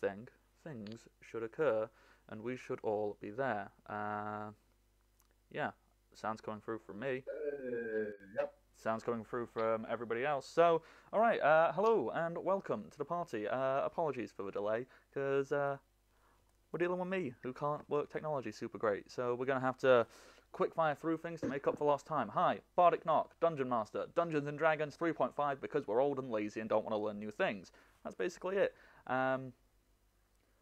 think things should occur, and we should all be there. Yeah, sounds coming through from me. Yep. Sounds coming through from everybody else. So, all right, hello and welcome to the party. Apologies for the delay, because we're dealing with me, who can't work technology super great. So we're going to have to quick fire through things to make up for lost time. Hi, Bardic Knock, Dungeon Master, Dungeons and Dragons 3.5, because we're old and lazy and don't want to learn new things. That's basically it.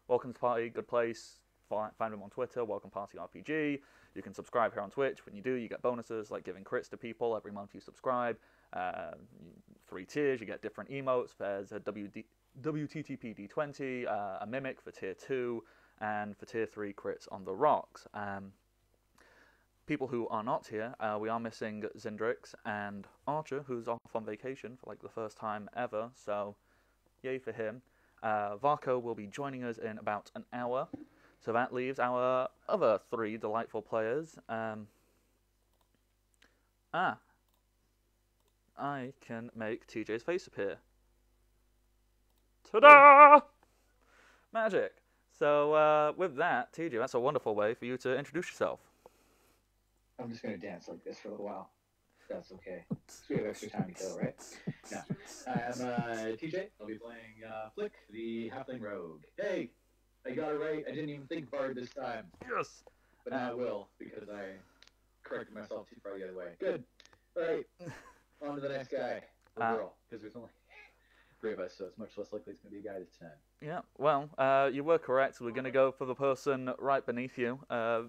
Welcome to the party, good place. Find them on Twitter, Welcome Party RPG. You can subscribe here on Twitch. When you do, you get bonuses like giving crits to people every month you subscribe. 3 tiers, you get different emotes. There's a WTTP D20, a Mimic for tier 2, and for tier 3 crits on the rocks. People who are not here, we are missing Zindrix and Archer, who's off on vacation for like the first time ever, so yay for him. Varco will be joining us in about an hour. So that leaves our other 3 delightful players. I can make TJ's face appear. Ta-da! Magic. So with that, TJ, that's a wonderful way for you to introduce yourself. I'm just going to dance like this for a little while. That's okay. We have extra time to kill, right? No. I'm TJ. I'll be playing Flick, the Halfling Rogue. Hey! I got it right. I didn't even think Bard this time. Yes! But now I will, because I corrected myself too far the other way. Good. All right. On to the next guy. Or girl. Because there's only 3 of us, so it's much less likely it's going to be a guy this time. Yeah, well, you were correct. We're going to go for the person right beneath you,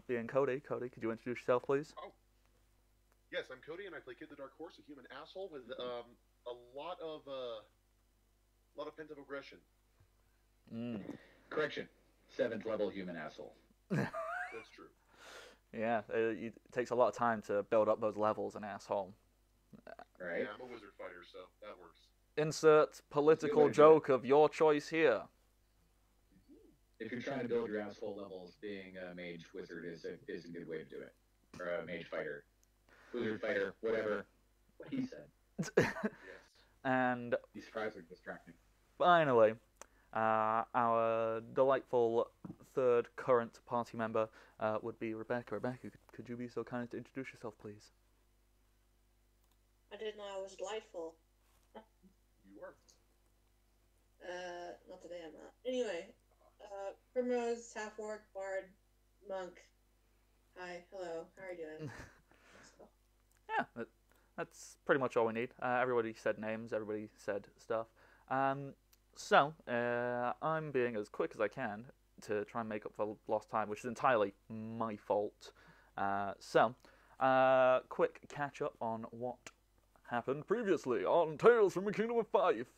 being Cody. Cody, could you introduce yourself, please? Oh. Yes, I'm Cody, and I play Kid the Dark Horse, a human asshole with a lot of pent-up aggression. Correction. 7th level human asshole. That's true. Yeah, it takes a lot of time to build up those levels, an asshole. Right? Yeah, I'm a wizard fighter, so that works. Insert political joke of your choice here. If you're trying to build your asshole levels, being a mage wizard is a good way to do it. Or a mage fighter. Wizard fighter, whatever. What he said. Yes. And These fries are distracting. finally, our delightful 3rd current party member would be Rebecca. Rebecca, could you be so kind as to introduce yourself, please? I didn't know I was delightful. You are. Not today I'm not. Anyway, Primrose, half-orc, bard, monk. Hi, hello, how are you doing? Yeah, that's pretty much all we need. Everybody said names, everybody said stuff. So, I'm being as quick as I can to try and make up for lost time, which is entirely my fault. Quick catch-up on what happened previously on Tales from the Kingdom of Fife.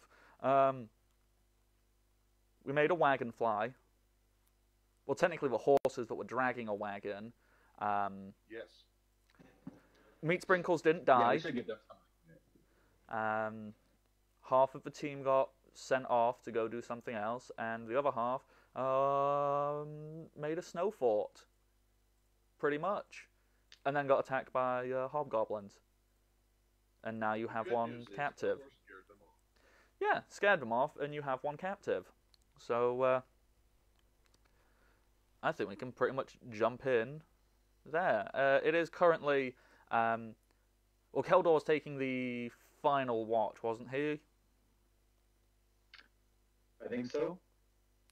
We made a wagon fly. Well, technically the horses that were dragging a wagon. Yes. Meat Sprinkles didn't die. Yeah, we should give them time. Half of the team got sent off to go do something else, and the other half made a snow fort, pretty much, and then got attacked by hobgoblins. And now you have one captive. Yeah, scared them off, and you have one captive. So I think we can pretty much jump in there. It is currently, well, Keldor was taking the final watch, wasn't he? I think so.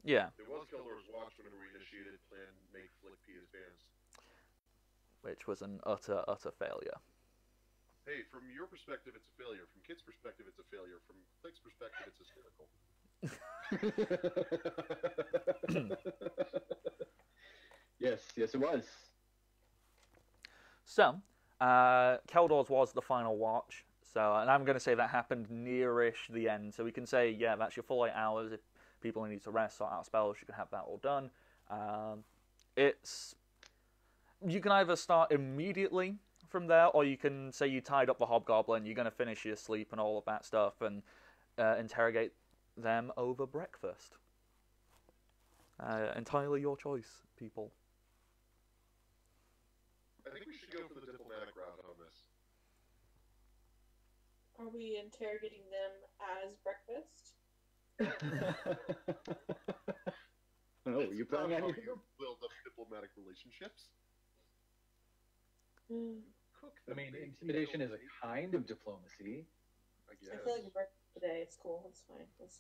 Yeah. It was Keldor's watch whenever we initiated Plan Make Flick P advance. Which was an utter failure. Hey, from your perspective, it's a failure. From Kid's perspective, it's a failure. From Flick's perspective, it's hysterical. Yes, it was. So, Keldor's was the final watch. So, and I'm going to say that happened nearish the end. So we can say, yeah, that's your full 8 hours. If people need to rest, sort out spells, you can have that all done. You can either start immediately from there, or you can say you tied up the hobgoblin, you're going to finish your sleep and all of that stuff, and interrogate them over breakfast. Entirely your choice, people. I think we should go for the diplomatic route on this. Are we interrogating them as breakfast? Oh, That's you not playing how any? you build up diplomatic relationships. Cook I the mean, bacon, intimidation is a bacon, kind of diplomacy. I I guess. feel like work today. It's cool. It's fine. Let's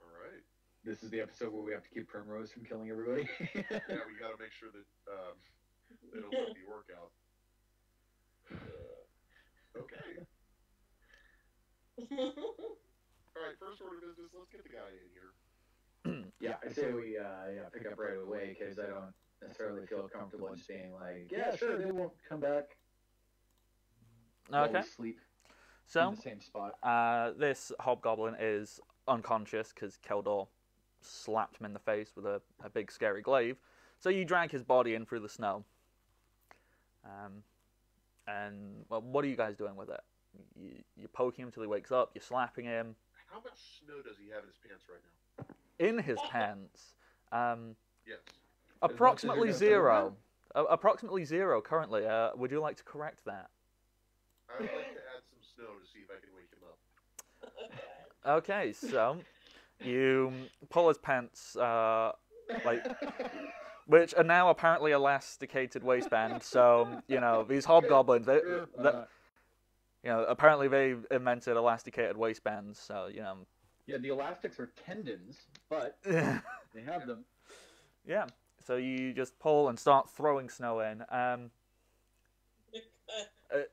All right. This is the episode where we have to keep Primrose from killing everybody. Yeah, we got to make sure that they don't let me work out. Okay. All right. First order of business. Let's get the guy in here. Yeah, I say we pick up right away because I don't necessarily feel comfortable just being like, yeah, sure, they won't come back. While we Okay. sleep So, in the same spot. this hobgoblin is unconscious because Keldor slapped him in the face with a big scary glaive. So you drag his body in through the snow. And, well, what are you guys doing with it? You're poking him till he wakes up, you're slapping him. How much snow does he have in his pants right now? In his pants. Yes. Approximately As much as you're gonna zero. Approximately zero currently. Would you like to correct that? I would like to add some snow to see if I can wake him up. Okay, so you pull his pants, which are now apparently elasticated waistband. So these hobgoblins, apparently they invented elasticated waistbands. So Yeah, the elastics are tendons, but they have them. yeah. So you just pull and start throwing snow in. Are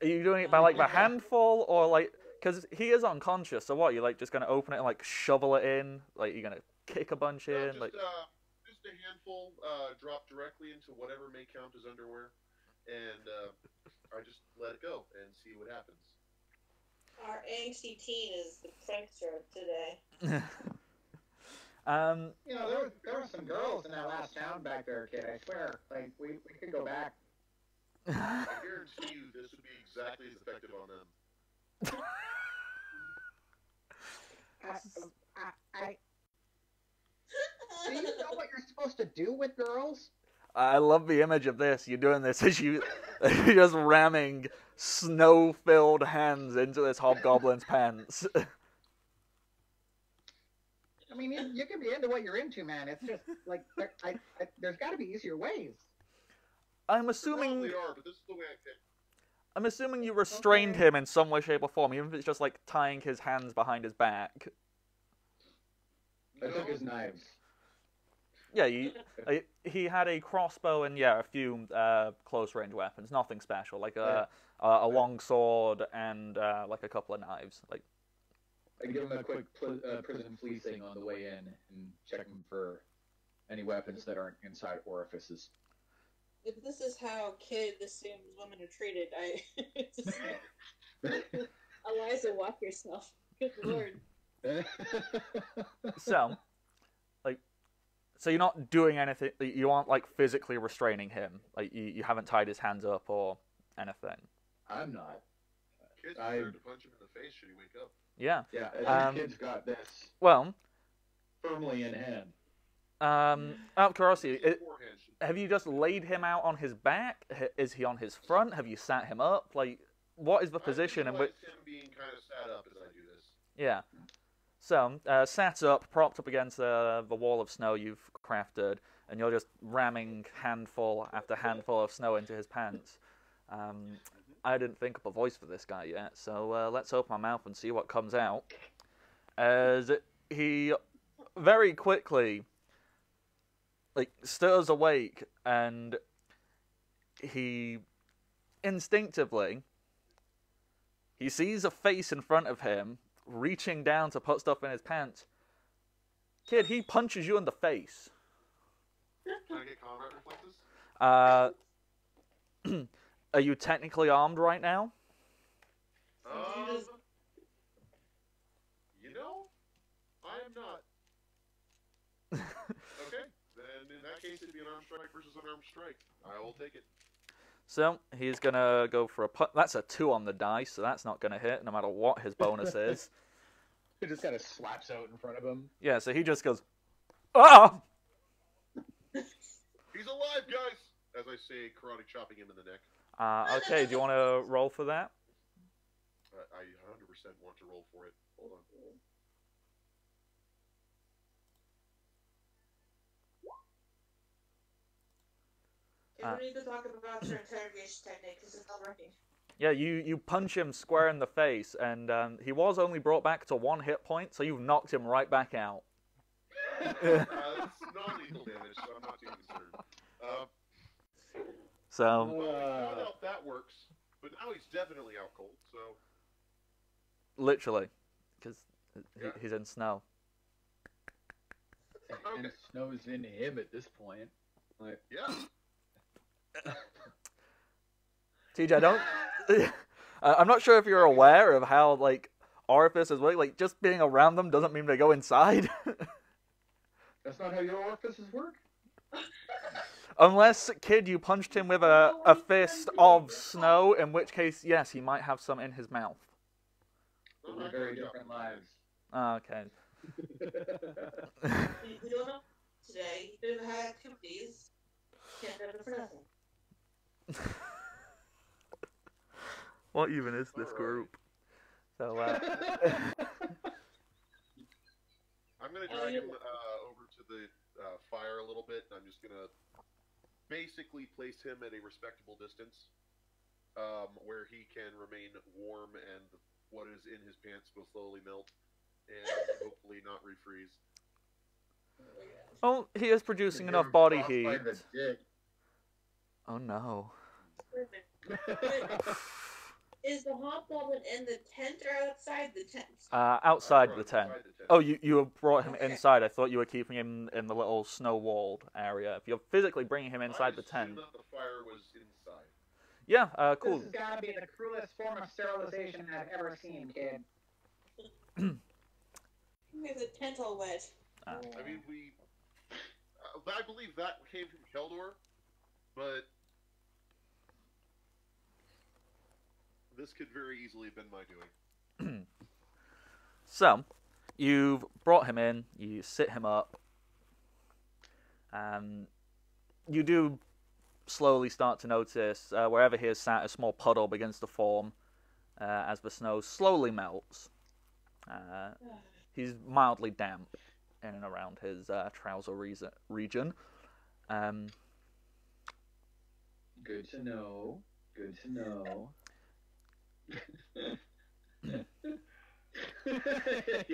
you doing it by like the handful or like? Because he is unconscious. So what? You like just gonna open it and like shovel it in? Like you're gonna kick a bunch No, in? just, Like just a handful. Drop directly into whatever may count as underwear, and I just let it go and see what happens. Our angsty teen is the prankster today. There were some girls in that last town back there, kid. I swear, like we could go back. I guarantee you this would be exactly as effective on them. Do you know what you're supposed to do with girls? I love the image of this. You're doing this as you're just ramming snow-filled hands into this hobgoblin's pants. I mean, you can be into what you're into, man. It's just like there's got to be easier ways. I'm There assuming probably are, but this is the way I think. I'm assuming you restrained him in some way, shape, or form, even if it's just like tying his hands behind his back. I took his knives. Yeah, he had a crossbow and a few close-range weapons. Nothing special, like a long sword and like a couple of knives. Like I give him a quick prison fleecing on the way in and check him for any weapons that aren't inside orifices. If this is how Kid assumes women are treated, Eliza, walk yourself. Good lord. so you're not doing anything. You aren't like physically restraining him. Like you haven't tied his hands up or anything. I'm not. Kid's prepared to punch him in the face should he wake up. Yeah. Yeah, Kid's got this Well, firmly in hand. out of curiosity, have you just laid him out on his back? Is he on his front? Have you sat him up? Like, what is the position in which? him being kind of sat up as I do this. Yeah. So, sat up, propped up against the wall of snow you've crafted, and you're just ramming handful after handful of snow into his pants. I didn't think up a voice for this guy yet, so let's open my mouth and see what comes out. As he very quickly stirs awake, and he instinctively sees a face in front of him reaching down to put stuff in his pants. Kid, he punches you in the face. Can I get combat reflexes? Are you technically armed right now? I'm not. Okay, then in that case it'd be an armed strike versus an armed strike. I will take it. So, he's gonna go for a putt. That's a 2 on the dice, so that's not gonna hit, no matter what his bonus is. He just kind of slaps out in front of him. Yeah, so he just goes, ah! He's alive, guys! As I say, karate chopping him in the neck. Okay, do you want to roll for that? I 100% want to roll for it. Hold on. And we need to talk about your interrogation technique because it's not working. Yeah, you punch him square in the face, and he was only brought back to 1 hit point, so you've knocked him right back out. That's non-lethal damage, so I'm not too concerned. So, Well, we found out that works, but now he's definitely out cold, so... literally, because Yeah. he's in snow. And Okay. snow's in him at this point. Like, Yeah. TJ, I don't... I'm not sure if you're aware of how, like, orifices work. Like, just being around them doesn't mean they go inside. that's not how your orifices work? Unless, kid, you punched him with a fist of snow, in which case, yes, he might have some in his mouth. Those are very different lives. Okay. We don't know today. He didn't have activities. Can't have it for nothing. What even is this Alright. group? So, I'm going to drag him over to the fire a little bit, and I'm just going to basically place him at a respectable distance where he can remain warm and what is in his pants will slowly melt and hopefully not refreeze. well, he is producing enough body heat. Oh no. Is the hobgoblin in the tent or outside the tent? Outside the tent. Inside the tent. Oh, you have brought him Okay. inside. I thought you were keeping him in the little snow-walled area. If you're physically bringing him inside the I tent, assumed that the fire was inside. yeah, cool. This has got to be the cruelest form of sterilization I've ever seen, kid. There's a tent all wet. I mean, I believe that came from Keldor, but this could very easily have been my doing. So, you've brought him in. You sit him up. You do slowly start to notice wherever he is sat, a small puddle begins to form as the snow slowly melts. He's mildly damp in and around his trouser region. Good to know. Good to know.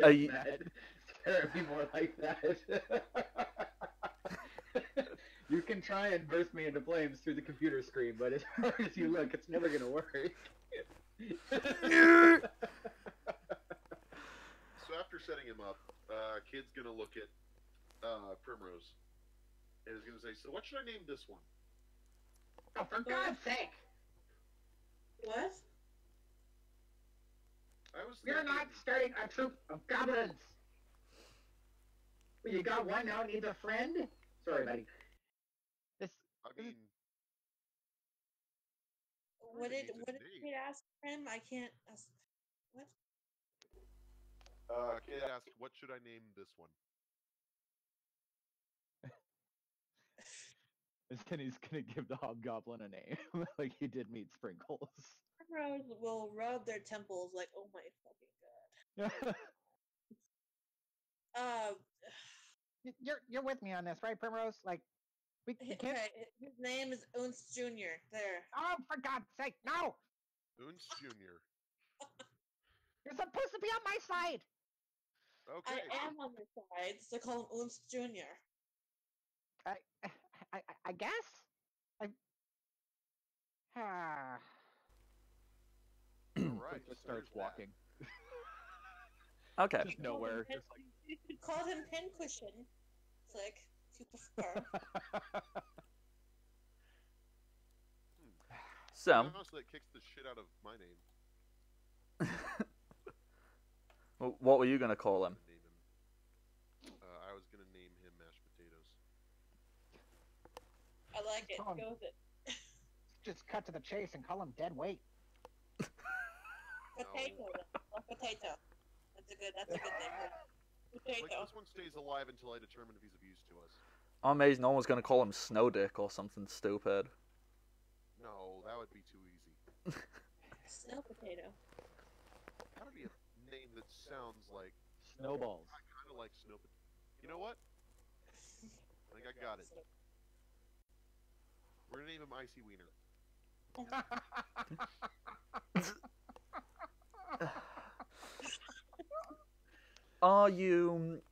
Are you- Stare at me more like that. You can try and burst me into flames through the computer screen, but as hard as you look, it's never gonna work. So after setting him up, Kid's gonna look at Primrose and is gonna say, "So what should I name this one?" Oh, for God's sake! What? I was We're thinking, not starting a troop of goblins! Well, you got one now, needs a friend? Sorry, buddy. This... I mean, What did needs a name. Kid ask him? I can't ask. What? Kid asked, "What should I name this one?" He's gonna give the hobgoblin a name, like he did meat sprinkles. Primrose will rub their temples like, oh my fucking god. You're with me on this, right, Primrose? Like, we can't... Okay, his name is Unz Jr. There. Oh, for God's sake, no! Unz Jr. You're supposed to be on my side! Okay. I am on their side, so call him Unz Jr. I guess? All right. Just starts walking. Okay. Just nowhere. Just like... You could call him Pincushion. Click, if you prefer. So, Honestly, that kicks the shit out of my name. what were you going to call him? Name him. I was gonna name him Mashed Potatoes. I like it. Tom. Go with it. Just cut to the chase and call him dead weight. Potato. A potato. That's a good name. Like, Potato. this one stays alive until I determine if he's of use to us. I'm amazed no one's going to call him Snow Dick or something stupid. No, that would be too easy. Snow potato. Gotta be a name that sounds like Snowballs. I kind of like snow. You know what? I think I got it. We're gonna name him Icy Wiener. Are you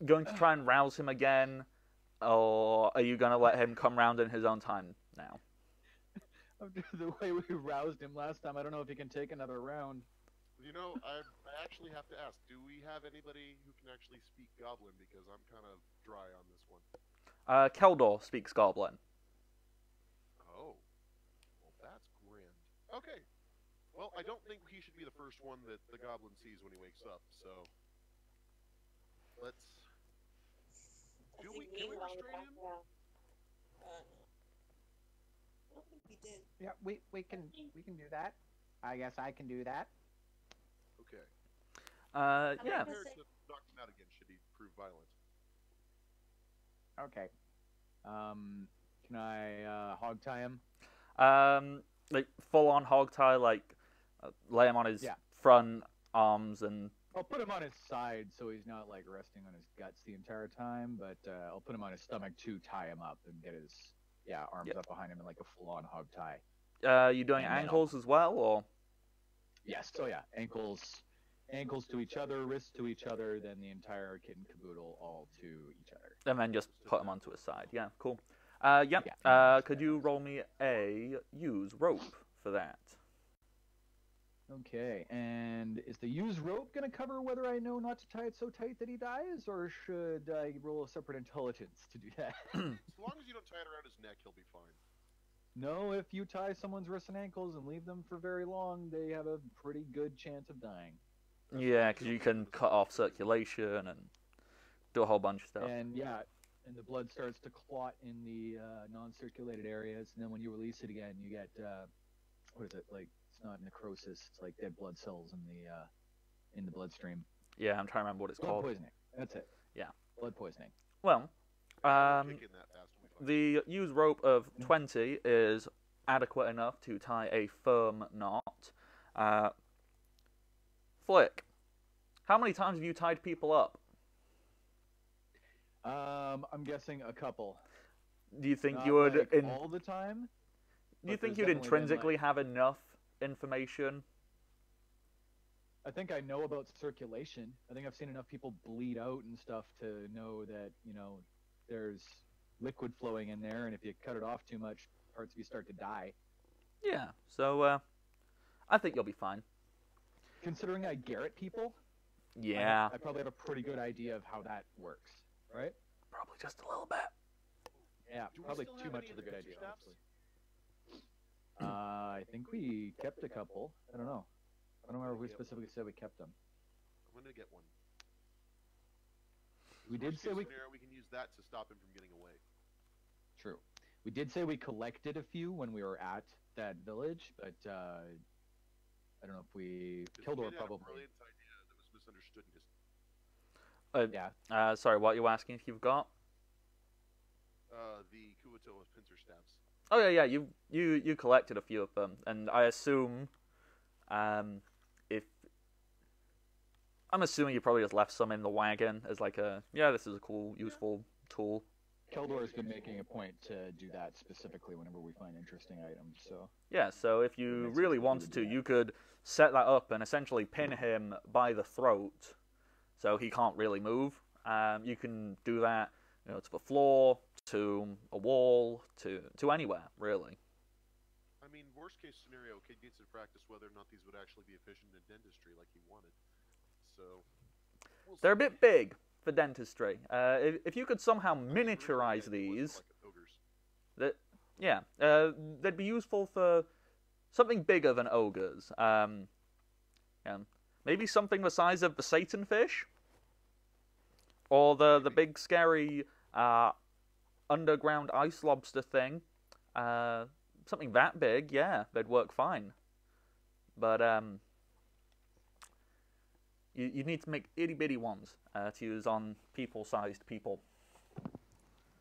going to try and rouse him again, or are you going to let him come round in his own time now? The way we roused him last time, I don't know if he can take another round. You know, I actually have to ask, do we have anybody who can actually speak Goblin? Because I'm kind of dry on this one. Keldor speaks Goblin. Oh. Well, that's grand. Okay. Well, I don't think he should be the first one that the Goblin sees when he wakes up, so... Let's... Can we restrain him? No. I don't think we did. Yeah, we can do that. I guess I can do that. Okay. Yeah. Prepare to knock him out again should he prove violent. Okay. Can I hog tie him? Like full on hog tie, like lay him on his front arms and. I'll put him on his side so he's not like resting on his guts the entire time, but I'll put him on his stomach to tie him up and get his arms up behind him in like a full on hog tie. You doing ankles as well, or? Yes. So yeah, ankles to each other, wrists to each other, then the entire kit and caboodle all to each other. And then just put him onto his side. Yeah, cool. Could you roll me a use rope for that? Okay, and is the use rope going to cover whether I know not to tie it so tight that he dies, or should I roll a separate intelligence to do that? As long as you don't tie it around his neck, he'll be fine. No, if you tie someone's wrists and ankles and leave them for very long, they have a pretty good chance of dying. Yeah, because you can cut off circulation and do a whole bunch of stuff. And and the blood starts to clot in the non-circulated areas, and then when you release it again, you get what is it like? It's not necrosis; it's like dead blood cells in the bloodstream. Yeah, I'm trying to remember what it's blood called. Poisoning. That's it. Yeah. Blood poisoning. Well, the use rope of 20 is adequate enough to tie a firm knot. Flick, how many times have you tied people up? I'm guessing a couple. Do you think Not you would like all the time? Do you think you'd intrinsically have enough information? I think I know about circulation. I think I've seen enough people bleed out and stuff to know that, there's liquid flowing in there, and if you cut it off too much, parts of you start to die. Yeah, so I think you'll be fine. Considering I garrot people, yeah, I probably have a pretty good idea of how that works, right? Probably just a little bit. Yeah, probably too much of a good idea, honestly. I think we kept a couple. I don't know. I don't remember if we specifically said we kept them. I'm gonna get one. We did say we can use that to stop him from getting away. True. We did say we collected a few when we were at that village, but I don't know if we killed or probably. Brilliant idea that was misunderstood. Yeah. Sorry, what are you asking if you've got? The Kuoto of pincer staffs. Oh yeah. You collected a few of them, and I assume, I'm assuming you probably just left some in the wagon as like this is a cool, useful tool. Keldor has been making a point to do that specifically whenever we find interesting items. So yeah, so if you really wanted to, you could set that up and essentially pin him by the throat, so he can't really move. You can do that, to the floor, to a wall, to anywhere really. I mean, worst case scenario, Kid gets to practice whether or not these would actually be efficient in dentistry like he wanted. So they're a bit big for dentistry. If you could somehow miniaturize these, they'd be useful for something bigger than ogres. Maybe something the size of the Satan fish, or the big scary underground ice lobster thing. Something that big, yeah, they'd work fine. But you need to make itty-bitty ones to use on people-sized people.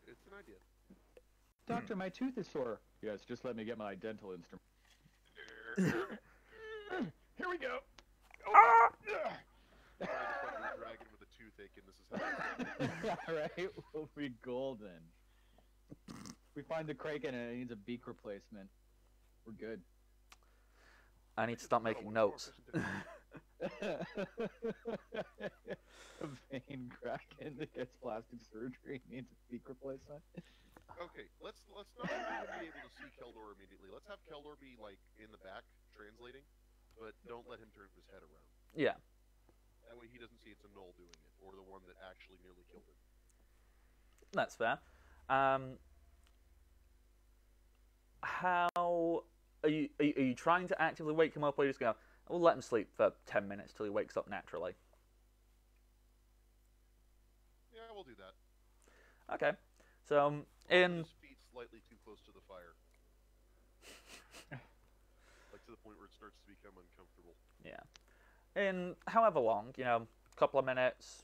It's an idea. Doctor, my tooth is sore. Yes, just let me get my dental instrument. Here we go. Trying to fight a dragon with a toothache, and this is how. Yeah, right. We'll be golden. We find the Kraken and it needs a beak replacement. We're good. I need to start making notes. A vein Kraken that gets plastic surgery needs a beak replacement. Okay, let's not even be able to see Keldor immediately. Let's have Keldor be like in the back translating, but don't let him turn his head around. Yeah. That way he doesn't see it's a Knoll doing it, or the one that actually nearly killed him. That's fair. How are you trying to actively wake him up, or are you just going, we'll let him sleep for 10 minutes till he wakes up naturally? Yeah, we'll do that. Okay. So, His feet slightly too close to the fire. Like to the point where it starts to become uncomfortable. Yeah. In however long, a couple of minutes,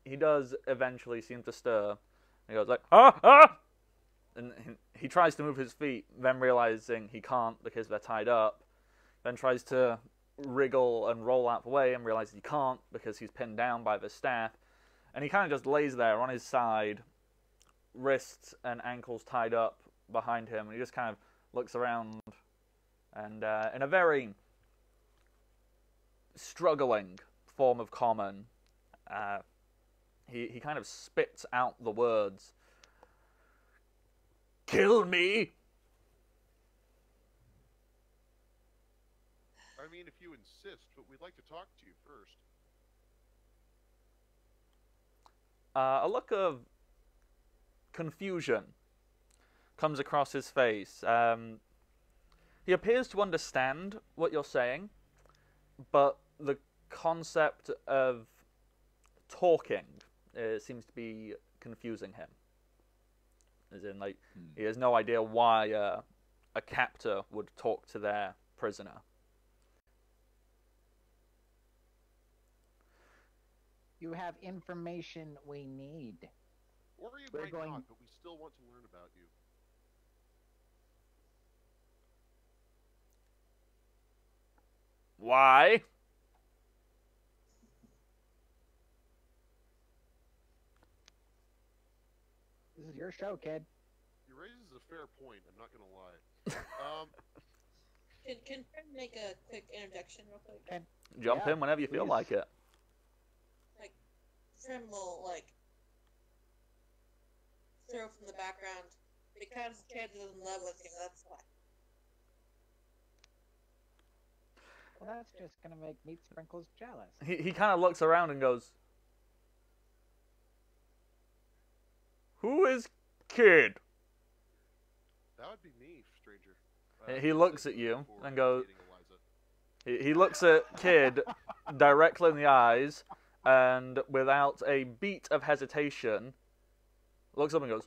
he does eventually seem to stir. He goes like, ah, ah! And he tries to move his feet, then realizing he can't because they're tied up. Then tries to wriggle and roll out the way and realizes he can't because he's pinned down by the staff. And he kind of just lays there on his side, wrists and ankles tied up behind him. And he just kind of looks around and in a very struggling form of common, he kind of spits out the words, "Kill me!" I mean, if you insist, but we'd like to talk to you first. A look of confusion comes across his face. He appears to understand what you're saying, but the concept of talking seems to be confusing him. As in, like, he has no idea why a captor would talk to their prisoner. You have information we need. Or you We're might going- not, but we still want to learn about you. Why? This is your show, kid. He raises a fair point, I'm not gonna lie. Can Fred make a quick interjection real quick? Jump Yeah, in whenever you feel please. like it. Fred will, throw from the background. Because Chad is in love with you, that's why. Well, that's just gonna make Meat Sprinkles jealous. He kind of looks around and goes, "Who is Kid?" That would be me, stranger. He looks at you before and goes, dating Eliza. he looks at Kid directly in the eyes, and without a beat of hesitation, looks up and goes,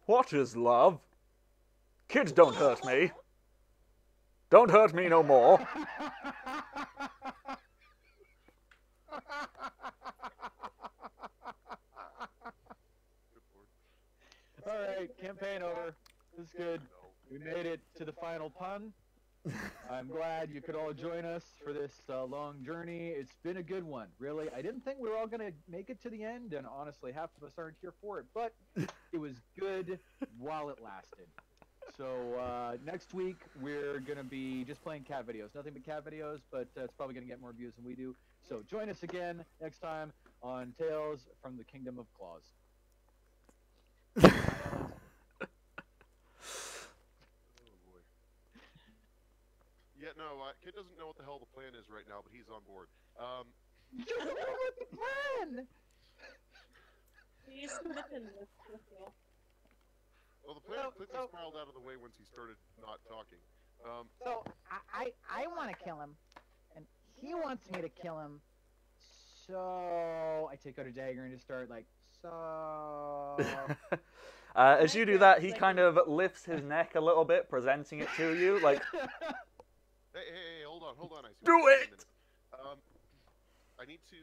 "What is love? Kids don't hurt me. Don't hurt me no more." Good lord. All right, campaign over. This is good. We made it to the final pun. I'm glad you could all join us for this long journey. It's been a good one, really. I didn't think we were all going to make it to the end, and honestly, half of us aren't here for it, but it was good while it lasted. So next week, we're going to be just playing cat videos. Nothing but cat videos, but it's probably going to get more views than we do. So join us again next time on Tales from the Kingdom of Claws. Oh boy. Yeah, no, Kid doesn't know what the hell the plan is right now, but he's on board. You know what the plan? He's committed with you. Well, the plan So- quickly so- spiraled out of the way once he started not talking. So I want to kill him, and he wants me to kill him. So I take out a dagger and just start like so. As you do that, he kind of lifts his neck a little bit, presenting it to you, like, Hey, hold on. I see Do what you're saying it! a minute. I need to,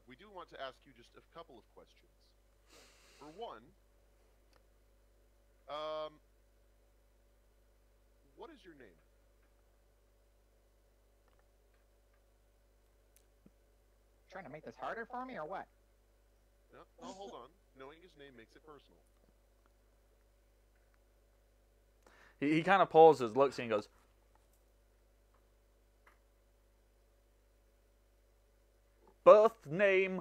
we do want to ask you just a couple of questions. For one, what is your name? Trying to make this harder for me or what? No, hold on. Knowing his name makes it personal. He kind of pauses, looks at you and goes, birth name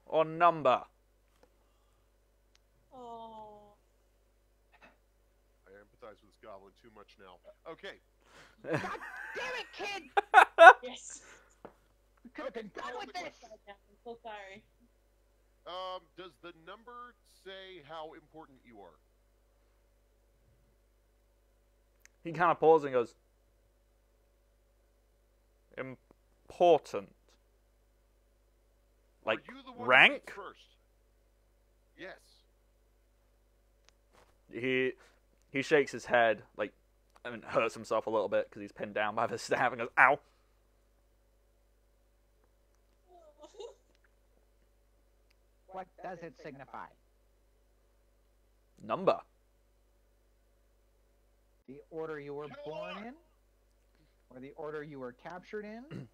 or number? Oh. I empathize with this goblin too much now. Okay. God damn it, kid! Yes. We could have been done with this. I'm so sorry. Does the number say how important you are? He kind of pauses and goes, important. Like, Are you the one who rank? eats first? Yes. He shakes his head, like, and hurts himself a little bit because he's pinned down by the staff and goes, ow. What does it signify? Number. The order you were born in? Or the order you were captured in?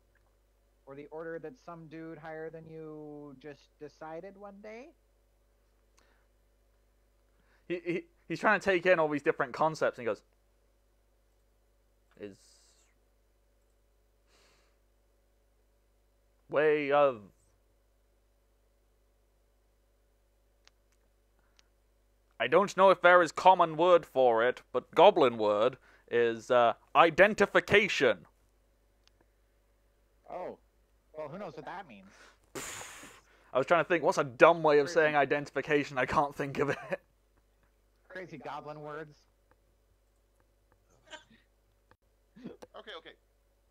Or the order that some dude higher than you just decided one day? He's trying to take in all these different concepts and he goes, is way of I don't know if there is common word for it, but goblin word is identification. Oh. Well, who knows what that means? I was trying to think, what's a dumb way of saying identification? I can't think of it. Crazy goblin words. Okay.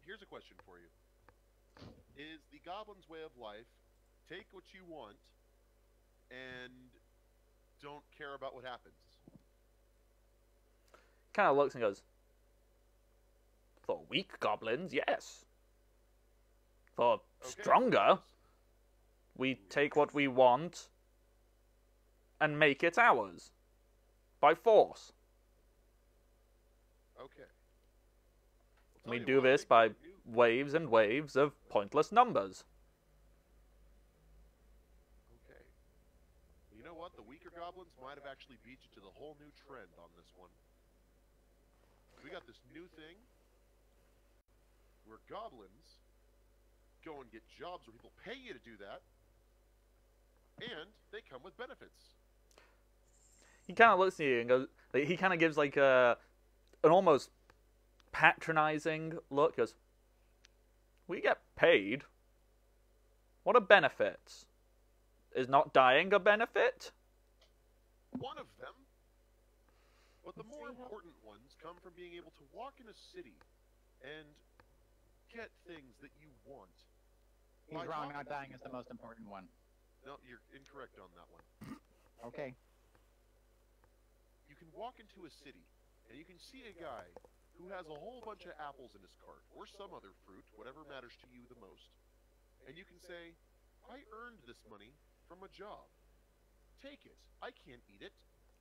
Here's a question for you. Is the goblin's way of life take what you want and don't care about what happens? Kind of looks and goes, for weak goblins, yes. For stronger, we take what we want and make it ours. By force. Okay. We do this by waves and waves of pointless numbers. Okay. You know what? The weaker goblins might have actually beat you to the whole new trend on this one. We got this new thing where goblins go and get jobs where people pay you to do that, and they come with benefits. He kind of looks at you and goes, like, he kind of gives like an almost patronizing look. He goes, we get paid. What are benefits? Is not dying a benefit? One of them. But the more important ones come from being able to walk in a city and get things that you want. He's wrong, not dying is the most important one. No, you're incorrect on that one. Okay. You can walk into a city and you can see a guy who has a whole bunch of apples in his cart, or some other fruit, whatever matters to you the most. And you can say, I earned this money from a job. Take it. I can't eat it.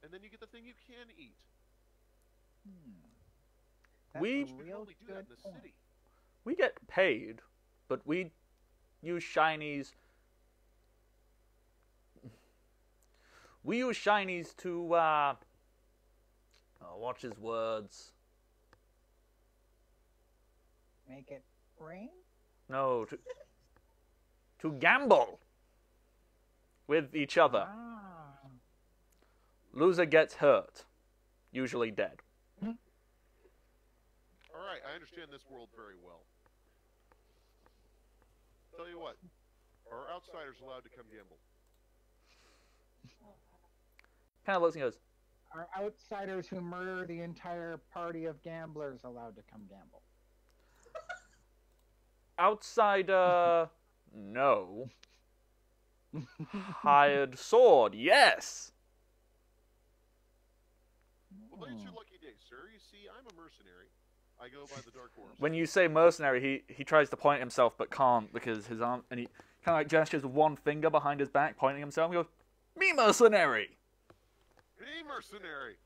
And then you get the thing you can eat. That's We- a You can real only do that in good the point. city. We get paid, but we use shinies. We use shinies to, watch his words. Make it rain? No, to gamble with each other. Ah. Loser gets hurt, usually dead. Alright, I understand this world very well. Tell you what, are outsiders allowed to come gamble? Kind of looks and goes, Are outsiders who murder the entire party of gamblers allowed to come gamble? outsider, no. Hired sword, yes. Well, today's your lucky day, sir. You see, I'm a mercenary. I go by the Dark Horse. When you say mercenary, he tries to point himself but can't because his arm, and he kind of like gestures with one finger behind his back, pointing himself. And he goes, "Me mercenary." Hey, mercenary!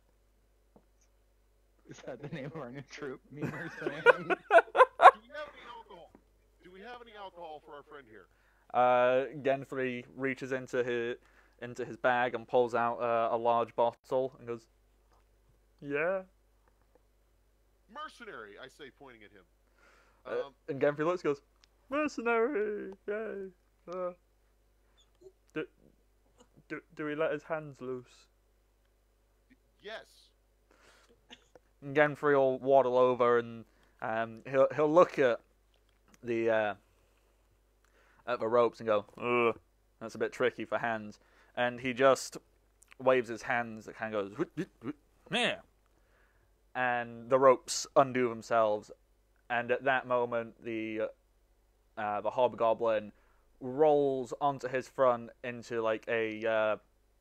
Is that the name of our new troop? Me mercenary. Do we have any alcohol? Do we have any alcohol for our friend here? Genfrey reaches into his bag and pulls out a large bottle and goes, "Yeah." Mercenary, I say, pointing at him. And Genfrey looks, goes, mercenary, yay. Do we let his hands loose? Yes. And Genfrey will waddle over and he'll look at the ropes and go, ugh, that's a bit tricky for hands. And he just waves his hands. It kind of goes, yeah. And the ropes undo themselves. And at that moment, the hobgoblin rolls onto his front into like a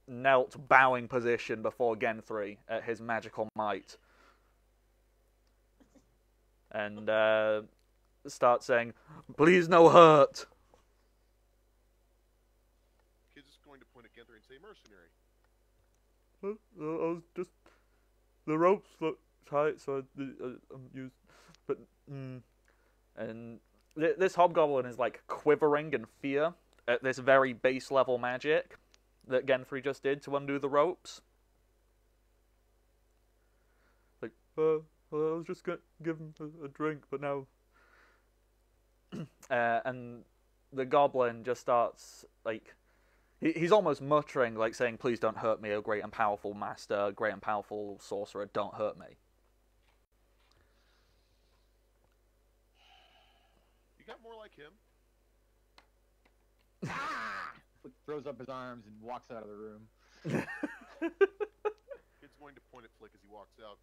knelt bowing position before Genfrey at his magical might. And starts saying, please no hurt. Kid's just going to point at Genther and say, mercenary. I was just... The ropes look tight, so I'm used... But, And this hobgoblin is like quivering in fear at this very base level magic that Genfrey just did to undo the ropes. Like, I was just gonna give him a drink, but now... and the goblin just starts, like... He's almost muttering, like saying, please don't hurt me, O great and powerful master, great and powerful sorcerer, don't hurt me. You got more like him. Flick throws up his arms and walks out of the room. Kid's going to point at Flick as he walks out.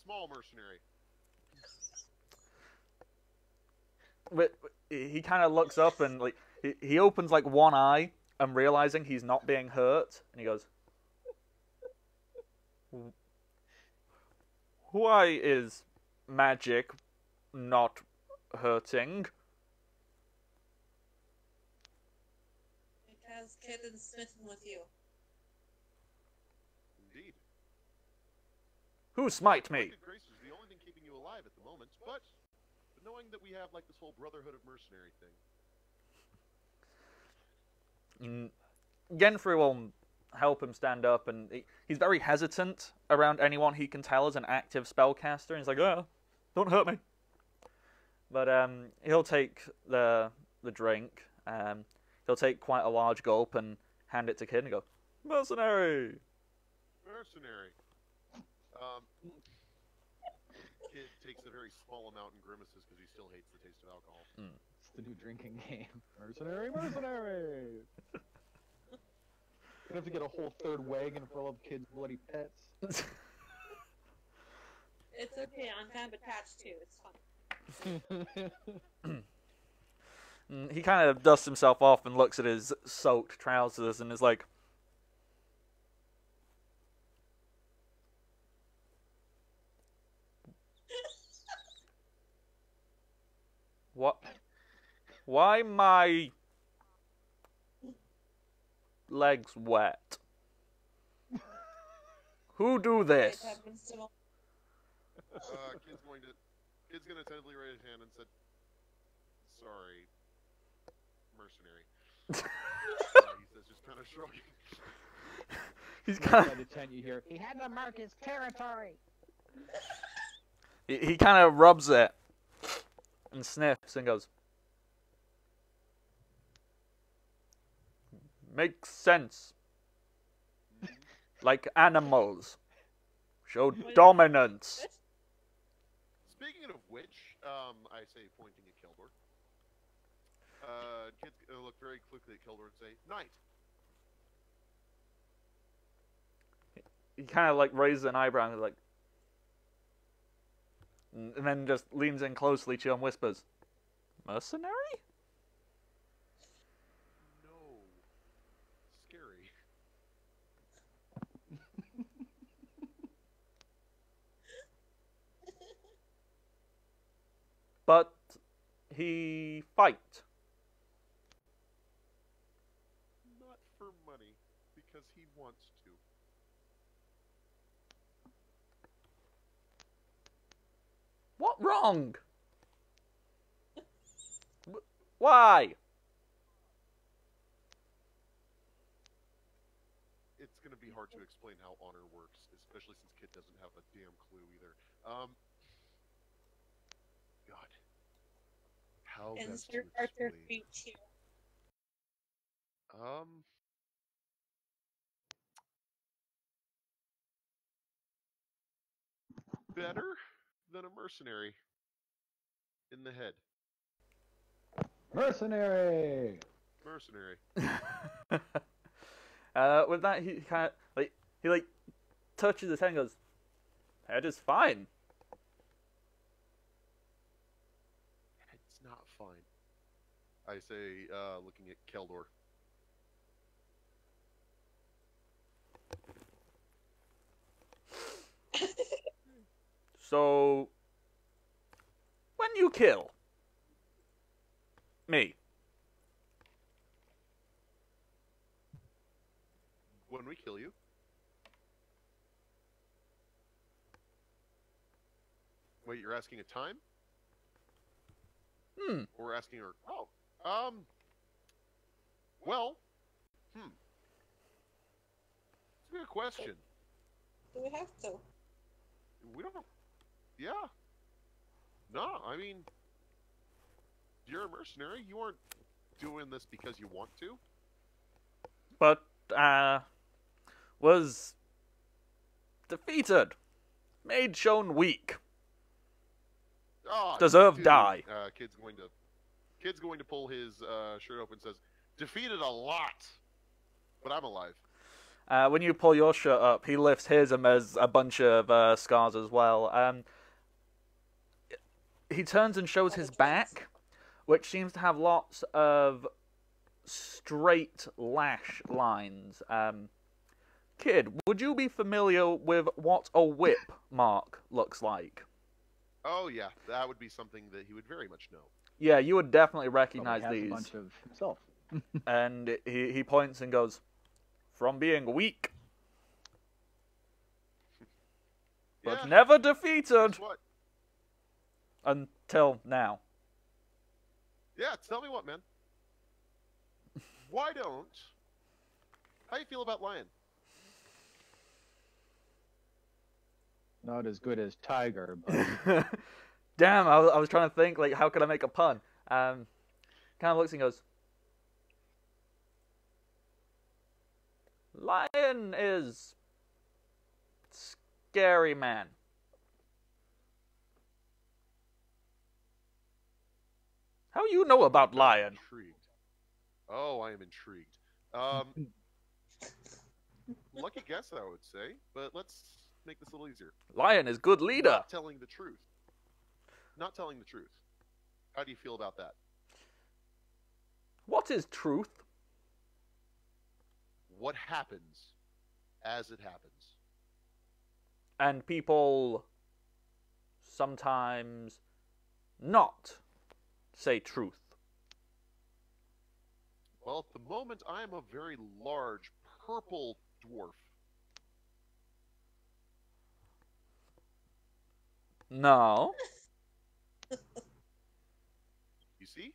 Small mercenary. But he kind of looks up and like he opens like one eye and realizing he's not being hurt, and he goes, "Why is magic not hurting?" Because Kid is smitten with you. Indeed. Who smite me? Wicked grace is the only thing keeping you alive at the moment, but knowing that we have like this whole brotherhood of mercenary thing. Genfrey will help him stand up, and he's very hesitant around anyone he can tell is an active spellcaster. And he's like, "Oh, don't hurt me." But he'll take the drink. He'll take quite a large gulp and hand it to Kid and go, "Mercenary." Mercenary. Kid takes a very small amount and grimaces because he still hates the taste of alcohol. It's the new drinking game. Mercenary, mercenary! Gonna have to get a whole third wagon full of kids' bloody pets. It's okay, I'm kind of attached too. It's fun. He kind of dusts himself off and looks at his soaked trousers and is like, "What? Why my legs wet? Who do this?" Kid's gonna tentatively raise his hand and said, "Sorry, mercenary." He says, just kind of shrugging. He's kind Inside the tent, you hear, he had to mark his territory. he kind of rubs it and sniffs and goes, "Makes sense. Like animals. Show dominance." Speaking of which, I say, pointing at Keldor. Kid's gonna look very quickly at Keldor and say, "Knight." He kind of like raises an eyebrow and is like, and then just leans in closely to you and whispers, "Mercenary?" No. Scary. But he fight. Not for money, because he wants to. What wrong? Why? It's it's gonna be hard to explain how honor works, especially since Kid doesn't have a damn clue either. God, how best to Insert Arthur explain? speech here. Um, better than a mercenary in the head. Mercenary. Mercenary. With that, he kind of he touches his head and goes, "Head is fine." It's not fine. I say, looking at Keldor. So, when you kill me, When we kill you. Wait, you're asking a time? Or asking her? Oh, well, it's a good question. Do we have to? We don't. Yeah. No, I mean, you're a mercenary. You aren't doing this because you want to. but was defeated, made shown weak, Oh, deserve dude. die. Kid's going to pull his shirt open and says, defeated a lot, but I'm alive. When you pull your shirt up, he lifts his and there's a bunch of scars as well. He turns and shows his back, which seems to have lots of straight lash lines. Kid, would you be familiar with what a whip mark looks like? Oh yeah, that would be something that he would very much know. Yeah, you would definitely recognize Probably has these. a bunch of himself. And he points and goes, "From being weak, but Yeah, never defeated guess what? until now." Yeah, tell me what, man. Why don't? How you feel about Lion? Not as good as Tiger, but Damn, I was trying to think, like, how could I make a pun? Kind of looks and goes, "Lion is scary man." How you know about Lion? Intrigued. Oh, I am intrigued. Lucky guess, I would say, but let's make this a little easier. Lion is good leader. Not telling the truth. Not telling the truth. How do you feel about that? What is truth? What happens as it happens? And people sometimes not say truth. Well, at the moment, I am a very large purple dwarf. No. You see?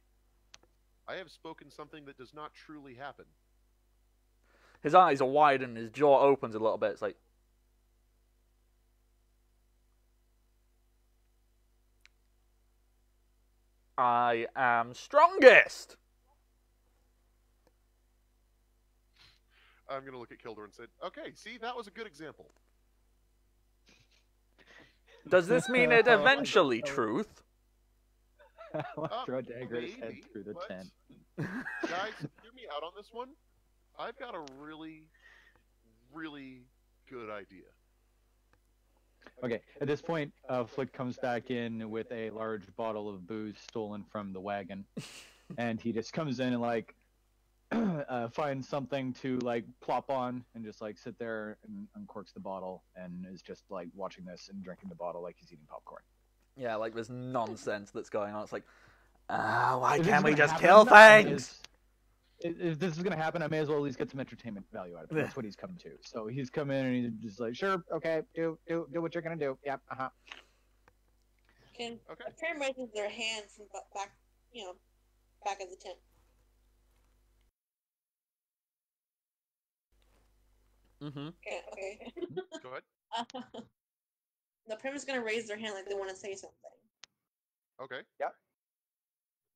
I have spoken something that does not truly happen. His eyes are wide and his jaw opens a little bit. It's like, I am strongest. I'm going to look at Kildor and say, okay, see, that was a good example. Does this mean it eventually truth? I'll throw a dagger at his head Maybe, through the but- tent. Guys, hear me out on this one. I've got a really, really good idea. Okay, at this point, Flick comes back in with a large bottle of booze stolen from the wagon, and he just comes in and like finds something to like plop on and just like sit there and uncorks the bottle and is just like watching this and drinking the bottle like he's eating popcorn. Yeah, like there's nonsense that's going on. It's like, why If this can't is we gonna just happen, kill I may things? as- If this is gonna happen, I may as well at least get some entertainment value out of it. That's what he's come to. So he's come in and he's just like, sure, okay, do what you're gonna do. Yep, Can Okay. Prim raises their hand from back, back of the tent. Mm-hmm. Okay. Go ahead. The Prim's gonna raise their hand like they want to say something. Okay.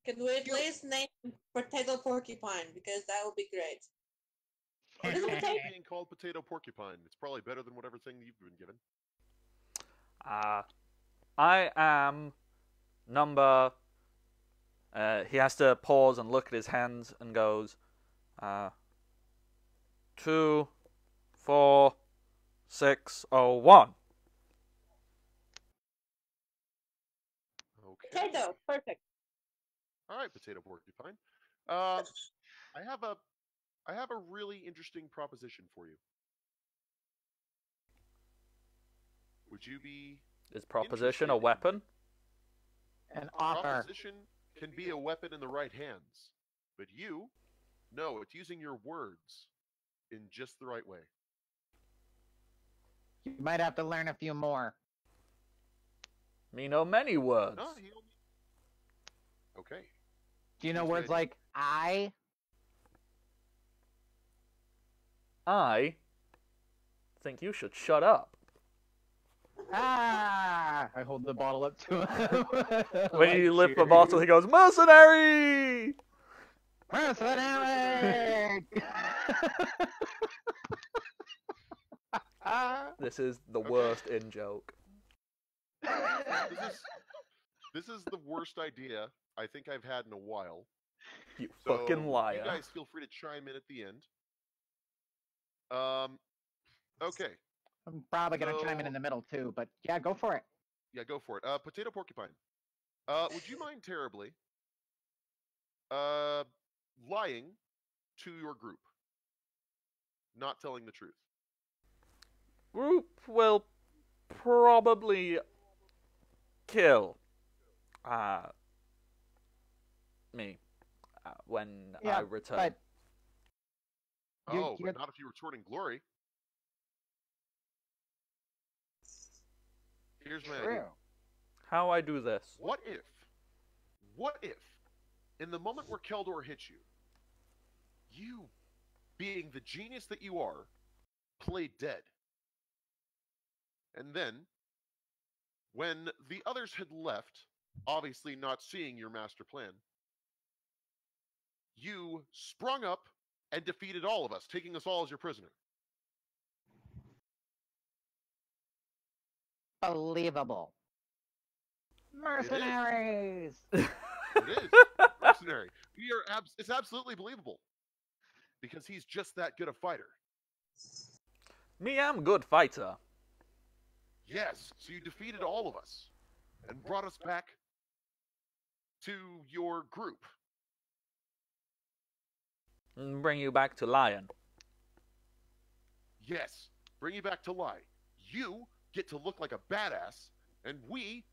Could we please name Potato Porcupine, because that would be great. Are Just you okay potato. with being called Potato Porcupine? It's probably better than whatever thing you've been given. I am number. He has to pause and look at his hands and goes, 24601. Okay. Potato, perfect. All right, Potato Porcupine. I have a really interesting proposition for you. Would you be Is proposition interested a in- weapon? An offer. Proposition can be a weapon in the right hands, but no, it's using your words in just the right way. You might have to learn a few more. Me know many words. No, Okay. Do you know Excuse words me. like I? I think you should shut up. Ah! I hold the bottle up to him. When you lift the Cheers. bottle, he goes, mercenary! Mercenary! This is the worst in joke. This is the worst idea I think I've had in a while. You So fucking liar. you guys feel free to chime in at the end. Okay. I'm probably gonna chime in the middle too, but yeah, go for it. Yeah, go for it. Potato Porcupine. Would you mind terribly lying to your group? Not telling the truth. Group will probably kill me when Yeah, I return. but But you're- not if you return in glory. Here's my idea. True. How I do this? What if, in the moment where Keldor hits you, you, being the genius that you are, play dead? And then, when the others had left, obviously not seeing your master plan, you sprung up and defeated all of us, taking us all as your prisoner. Believable. Mercenaries! It is. Mercenary. It's absolutely believable. Because he's just that good a fighter. Me am good fighter. Yes, so you defeated all of us and brought us back to your group. And bring you back to lion. Yes, bring you back to life. You get to look like a badass, and we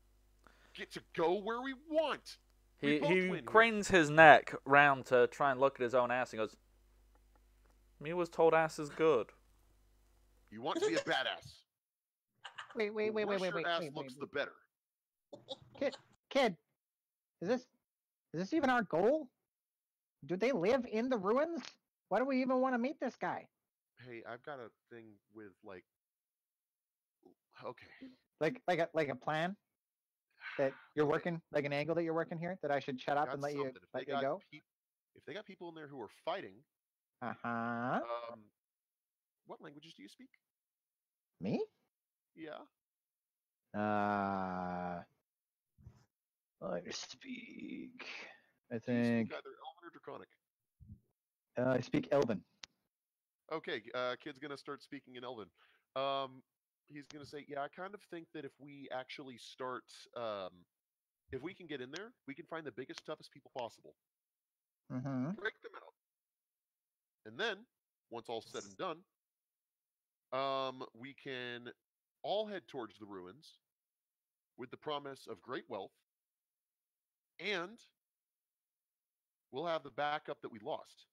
get to go where we want. We both He win cranes his neck round to try and look at his own ass and goes, me was told ass is good. here. You want to be a badass. Wait, The worse your ass looks, the better. Kid, is this even our goal? Do they live in the ruins? Why do we even want to meet this guy? Hey, I've got a thing with like. Okay. Like a plan that you're working, like an angle that you're working here that I should shut up Got and let you something. go. If they got people in there who are fighting, Uh-huh. what languages do you speak? Me? Yeah. I speak. I Do you think speak either Elven or Draconic? I speak Elven. Okay, kid's gonna start speaking in Elven. He's gonna say, "Yeah, I kind of think that if we actually start, if we can get in there, we can find the biggest, toughest people possible, Mm-hmm. break them out, and then once all's said and done, we can all head towards the ruins with the promise of great wealth, and we'll have the backup that we lost,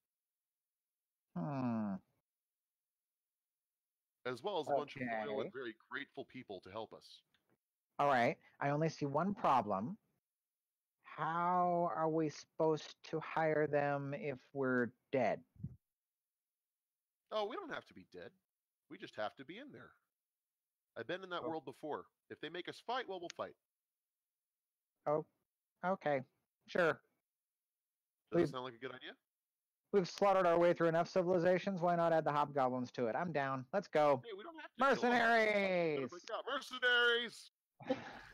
as well as a bunch of loyal and very grateful people to help us." All right. I only see one problem. How are we supposed to hire them if we're dead? Oh, we don't have to be dead. We just have to be in there. I've been in that Oh. world before. If they make us fight, well, we'll fight. Oh, okay, sure. Does that sound like a good idea? We've slaughtered our way through enough civilizations. Why not add the hobgoblins to it? I'm down. Let's go. Hey, we don't have to kill them. Mercenaries! Mercenaries!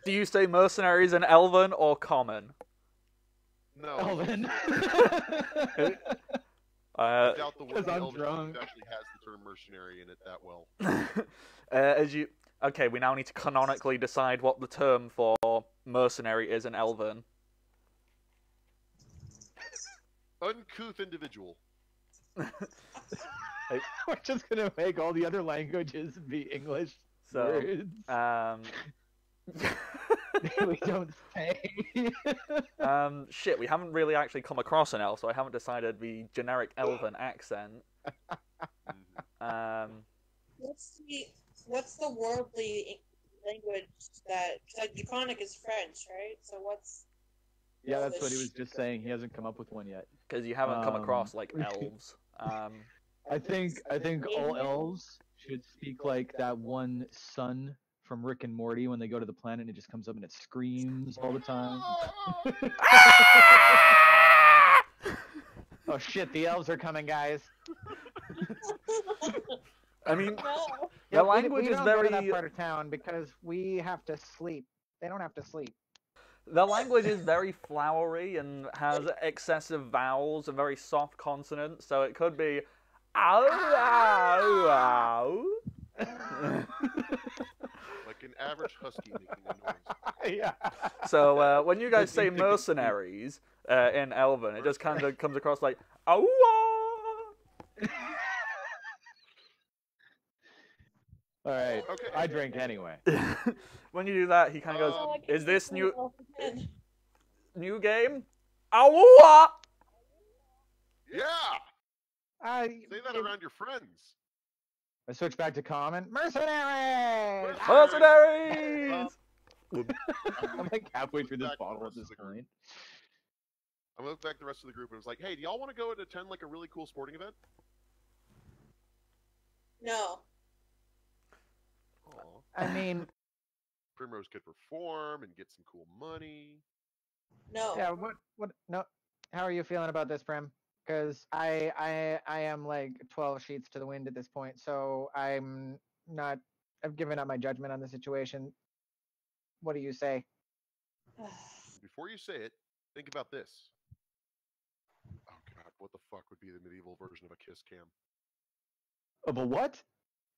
Do you say mercenaries in Elven or Common? No. Elven. I doubt the 'Cause one I'm Elven drunk. actually has the term mercenary in it that well. Okay, we now need to canonically decide what the term for mercenary is in Elven. Uncouth individual. We're just gonna make all the other languages be English So, words. We don't say. Shit, we haven't really actually come across an elf, so I haven't decided the generic Elven accent. What's the worldly language that? Like Draconic is French, right? So what's? Yeah, that's what he was just saying. He hasn't come up with one yet. Because you haven't come across like elves. I think all elves should speak like that one son from Rick and Morty when they go to the planet and it just comes up and it screams all the time. Oh shit, the elves are coming, guys. I mean, No. the language we is don't go to very. that part of town because we have to sleep. They don't have to sleep. The language is very flowery and has excessive vowels and very soft consonants, so it could be ow, ow, ow. Like an average husky making a noise. Yeah. So when you guys say mercenaries in Elven, it just kind of comes across like ow. All right. Okay. I drink anyway. When you do that, he kind of goes, Like, "Is this new game? Ow!" Yeah! I Say that around your friends. switch back to common. Mercenaries! Mercenaries! I'm like halfway through this Back bottle the at rest this of the group. point. I'm looking back at the rest of the group and was like, hey, do y'all want to go and attend like a really cool sporting event? No. Aw. I mean, Primrose could perform and get some cool money. No. yeah. What? No. How are you feeling about this, Prim? Because I am like 12 sheets to the wind at this point, so I'm not. I've given up my judgment on the situation. What do you say? Before you say it, think about this. Oh god, what the fuck would be the medieval version of a kiss cam? Of a what?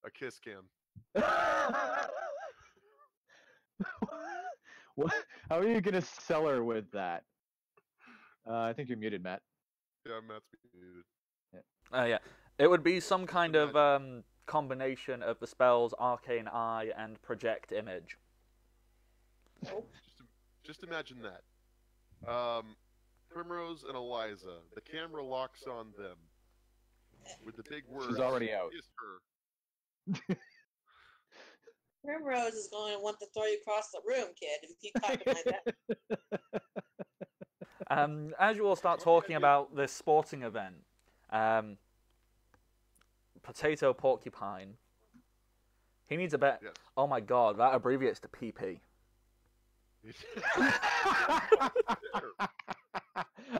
A kiss cam. What? How are you gonna sell her with that? I think you're muted, Matt. Yeah, Matt's muted. Yeah. It would be some kind of combination of the spells Arcane Eye and Project Image. Just imagine that. Primrose and Eliza. The camera locks on them. With the big words. She's already out. Kiss her. Primrose is going to want to throw you across the room, kid, if you keep talking like that. As you all start talking about this sporting event, Potato Porcupine, he needs a bet. Yes. Oh my god, that abbreviates to PP.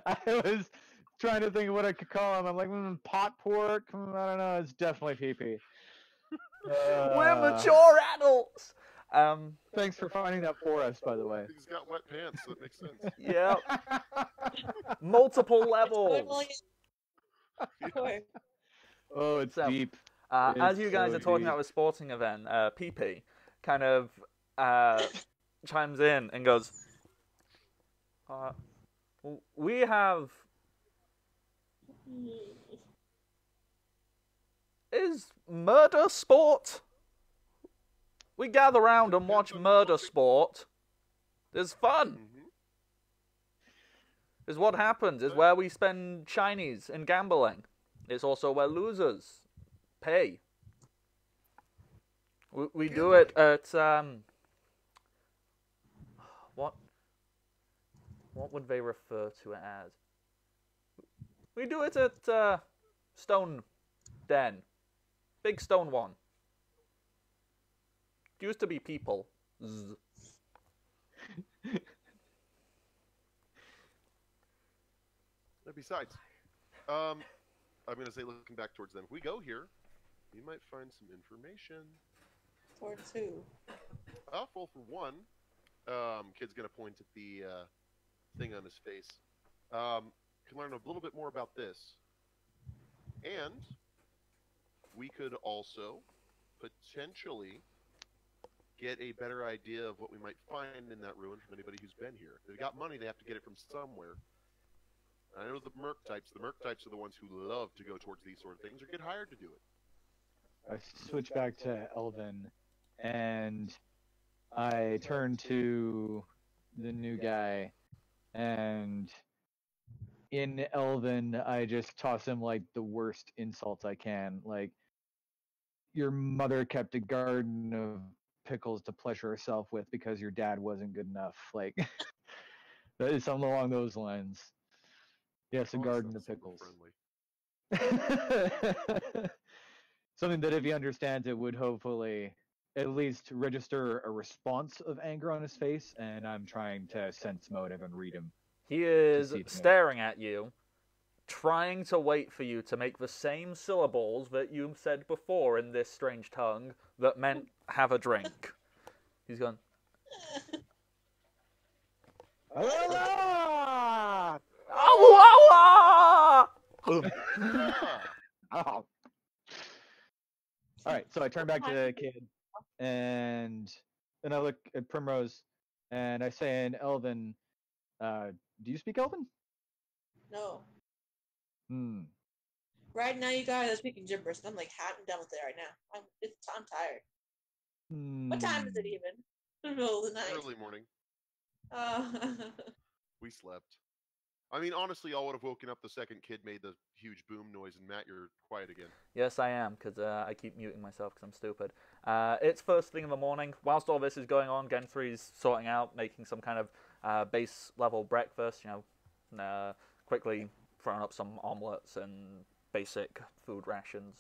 I was trying to think of what I could call him. I'm like, pot pork? I don't know. It's definitely pee-pee. We're mature adults! Thanks for finding that for us, by the way. He's got wet pants, so that makes sense. Yeah. Multiple levels. Oh, it's So, deep. As you It's guys so are talking deep. about this sporting event, PP kind of chimes in and goes, we have... Is murder sport? We gather around and watch murder sport. It's fun. Mm-hmm. It's what happens. It's where we spend shinies and gambling. It's also where losers pay. We do it at what would they refer to it as? We do it at Stone Den, big stone one. used to be people. Zzz. Besides, I'm going to say, looking back towards them, if we go here, we might find some information. Towards who? Well, for one, kid's going to point at the thing on his face. Can learn a little bit more about this. And we could also potentially get a better idea of what we might find in that ruin from anybody who's been here. If they've got money, they have to get it from somewhere. I know the merc types. The merc types are the ones who love to go towards these sort of things or get hired to do it. I switch back to Elvin, and I turn to the new guy, and in Elvin, I just toss him like the worst insults I can. Like, your mother kept a garden of pickles to pleasure herself with because your dad wasn't good enough. Like, that is something along those lines. Yes, a garden of pickles. Something that, if he understands it, would hopefully at least register a response of anger on his face, and I'm trying to sense motive and read him. He is staring at you, trying to wait for you to make the same syllables that you said before in this strange tongue that meant have a drink. He's gone. Allah! Allah! Oh. All right, so I turn back to the kid, and then I look at Primrose, and I say in Elven, do you speak Elven? No. Hmm. Right now, you guys are speaking gibberish, and I'm like hot and done with it right now. I'm tired. What time is it even? In the middle of the night. Early morning. Uh, We slept. I mean, honestly, I would have woken up the second kid made the huge boom noise, and Matt, you're quiet again. Yes, I am, because I keep muting myself because I'm stupid. It's first thing in the morning. Whilst all this is going on, Gen 3's sorting out, making some kind of base level breakfast, quickly throwing up some omelets and basic food rations.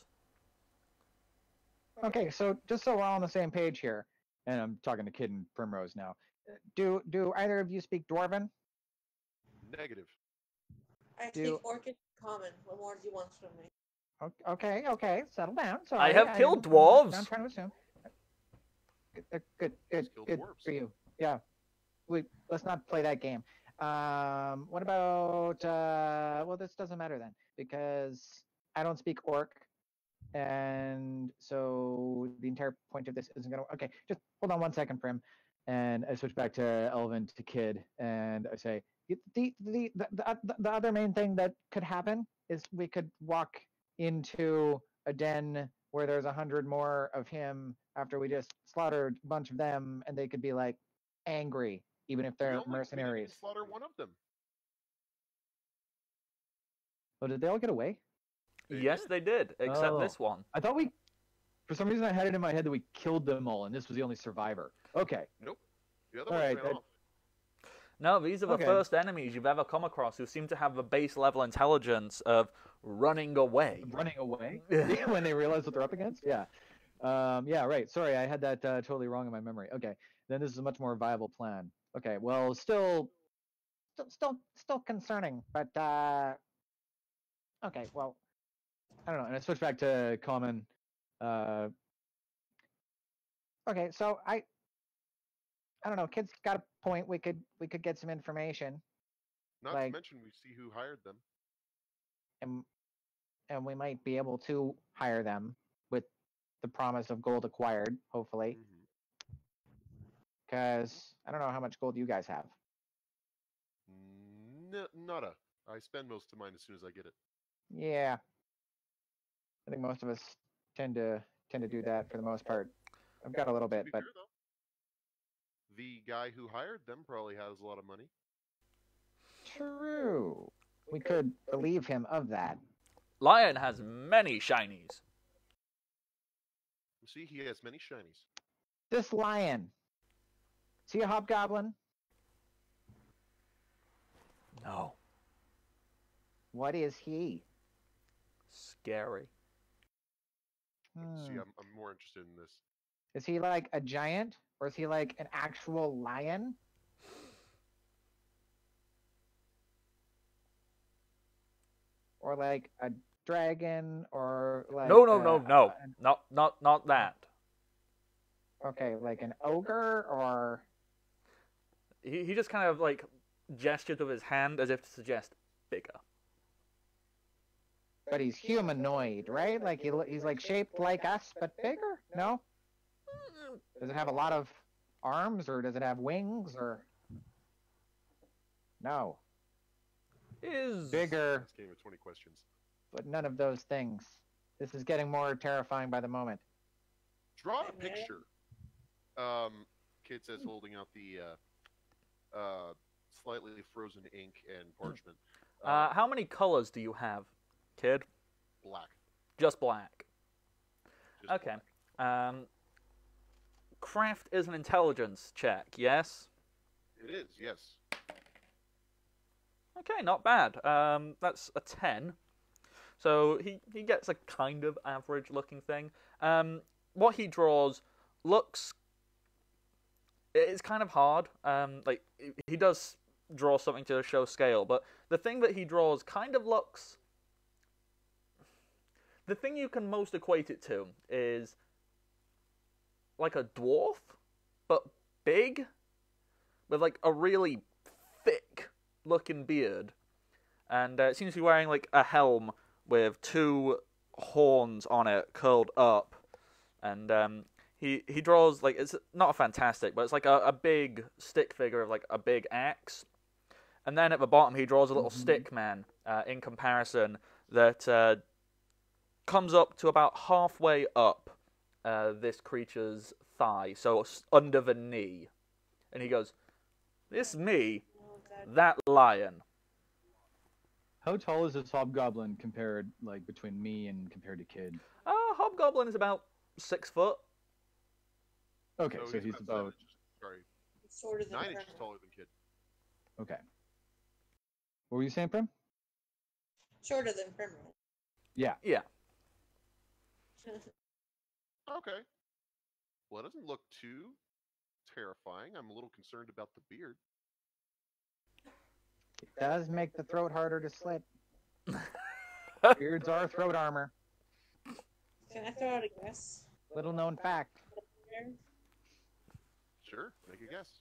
Okay, so just so we're all on the same page here, And I'm talking to Kid and Primrose now. do either of you speak Dwarven? Negative. I Do- speak Orcish Common. What more do you want from me? Okay, settle down. Sorry, I have killed I'm dwarves. not trying to assume. Good Killed for dwarves. you. Yeah, let's not play that game. What about? Well, this doesn't matter then because I don't speak Orc, and so the entire point of this isn't gonna. Okay, just hold on 1 second, Prim, And I switch back to Elven to Kid, and I say, the other main thing that could happen is we could walk into a den where there's 100 more of him after we just slaughtered a bunch of them, and they could be like angry, even if they're We mercenaries. didn't slaughter one of them. oh, did they all get away? Yes, they did, except Oh. this one. I thought for some reason I had it in my head that we killed them all, and this was the only survivor. Okay. Nope. The other All one right, ran off. No, these are the Okay. first enemies you've ever come across who seem to have the base level intelligence of running away. Running away when they realize what they're up against? Yeah. Yeah, right. Sorry, I had that totally wrong in my memory. Okay. Then this is a much more viable plan. Okay, well, still Concerning, but okay, well, I don't know. And I switch back to common. okay, so I don't know. Kid's got a point. We could get some information, Not like- to mention, we see who hired them. and we might be able to hire them with the promise of gold acquired, hopefully. Because I don't know how much gold you guys have. Nada. I spend most of mine as soon as I get it. Yeah, I think most of us tend to do that for the most part. I've got a little To bit, be but fair, though, the guy who hired them probably has a lot of money. true. We could relieve him of that. Lion has many shinies. You see, he has many shinies. This lion. Is he a hobgoblin? No. What is he? Scary. See, Hmm. I'm more interested in this. Is he like a giant, or is he like an actual lion? Or like a dragon, or like No, not that. Okay, like an ogre, or He just kind of like gestured with his hand as if to suggest bigger. but he's humanoid, right? Like he's like shaped like us but bigger? No? Does it have a lot of arms, or does it have wings, or no? Is Bigger, This game of 20 questions. but none of those things. This is getting more terrifying by the moment. Draw a picture. Kid says, holding out the slightly frozen ink and parchment. how many colors do you have, kid? Black. Just black. Just Okay. black. Craft is an intelligence check, yes? It is, yes. Okay, not bad. That's a 10. So he gets a kind of average looking thing. What he draws looks... It's kind of hard. Like, he does draw something to show scale, but the thing that he draws kind of looks... The thing you can most equate it to is like a dwarf, but big, with like a really thick looking beard, and it seems to be wearing like a helm with two horns on it curled up, and he draws like, it's not a fantastic, but it's like a big stick figure of like a big axe, and then at the bottom he draws a little stick man in comparison that comes up to about halfway up this creature's thigh, so under the knee, and he goes, "This me, Oh, God. that lion." How tall is this hobgoblin compared, like, between me and compared to kid? Hobgoblin is about 6 foot. Okay, so he's about about... 7 inches. Sorry, Shorter than 9 Prim. inches taller than kid. Okay. What were you saying, Prim? Shorter than Primrose. Yeah. Yeah. Okay. Well, it doesn't look too terrifying. I'm a little concerned about the beard. It does make the throat harder to slit. Beards are throat armor. Can I throw out a guess? Little known fact. Sure, make a guess.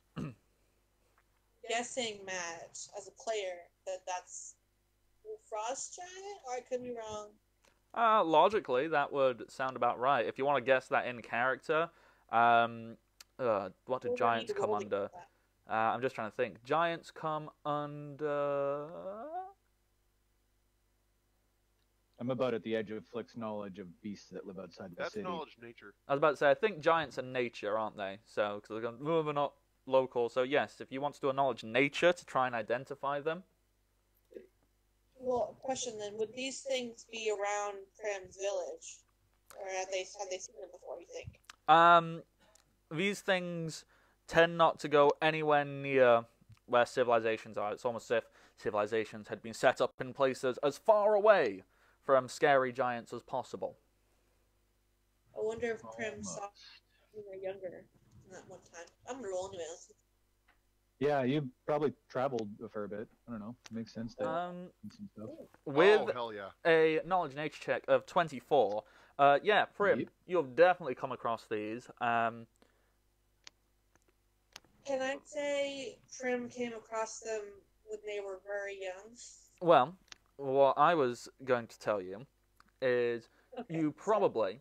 Guessing, Matt, as a player, that's Frost Giant, or I could be wrong. Logically, that would sound about right. If you want to guess that in character, what do What would giants we come roll to under? get that? I'm just trying to think. Giants come under... I'm about at the edge of Flick's knowledge of beasts that live outside the That's city. knowledge nature. I was about to say, I think giants are nature, aren't they? So, because they're not local. So, yes, if you want to do a knowledge nature to try and identify them. Well, question then: would these things be around Prim's village, or have they seen them before? You think? These things tend not to go anywhere near where civilizations are. It's almost as if civilizations had been set up in places as far away from scary giants as possible. I wonder if Prim saw when they were younger that one time. I'm gonna roll anyway. Yeah, you probably traveled a fair bit. I don't know. Makes sense that some stuff. With Oh, hell yeah. a knowledge nature check of 24, yeah, Prim, Yep. you've definitely come across these. Can I say Prim came across them when they were very young? Well, what I was going to tell you is Okay, you probably,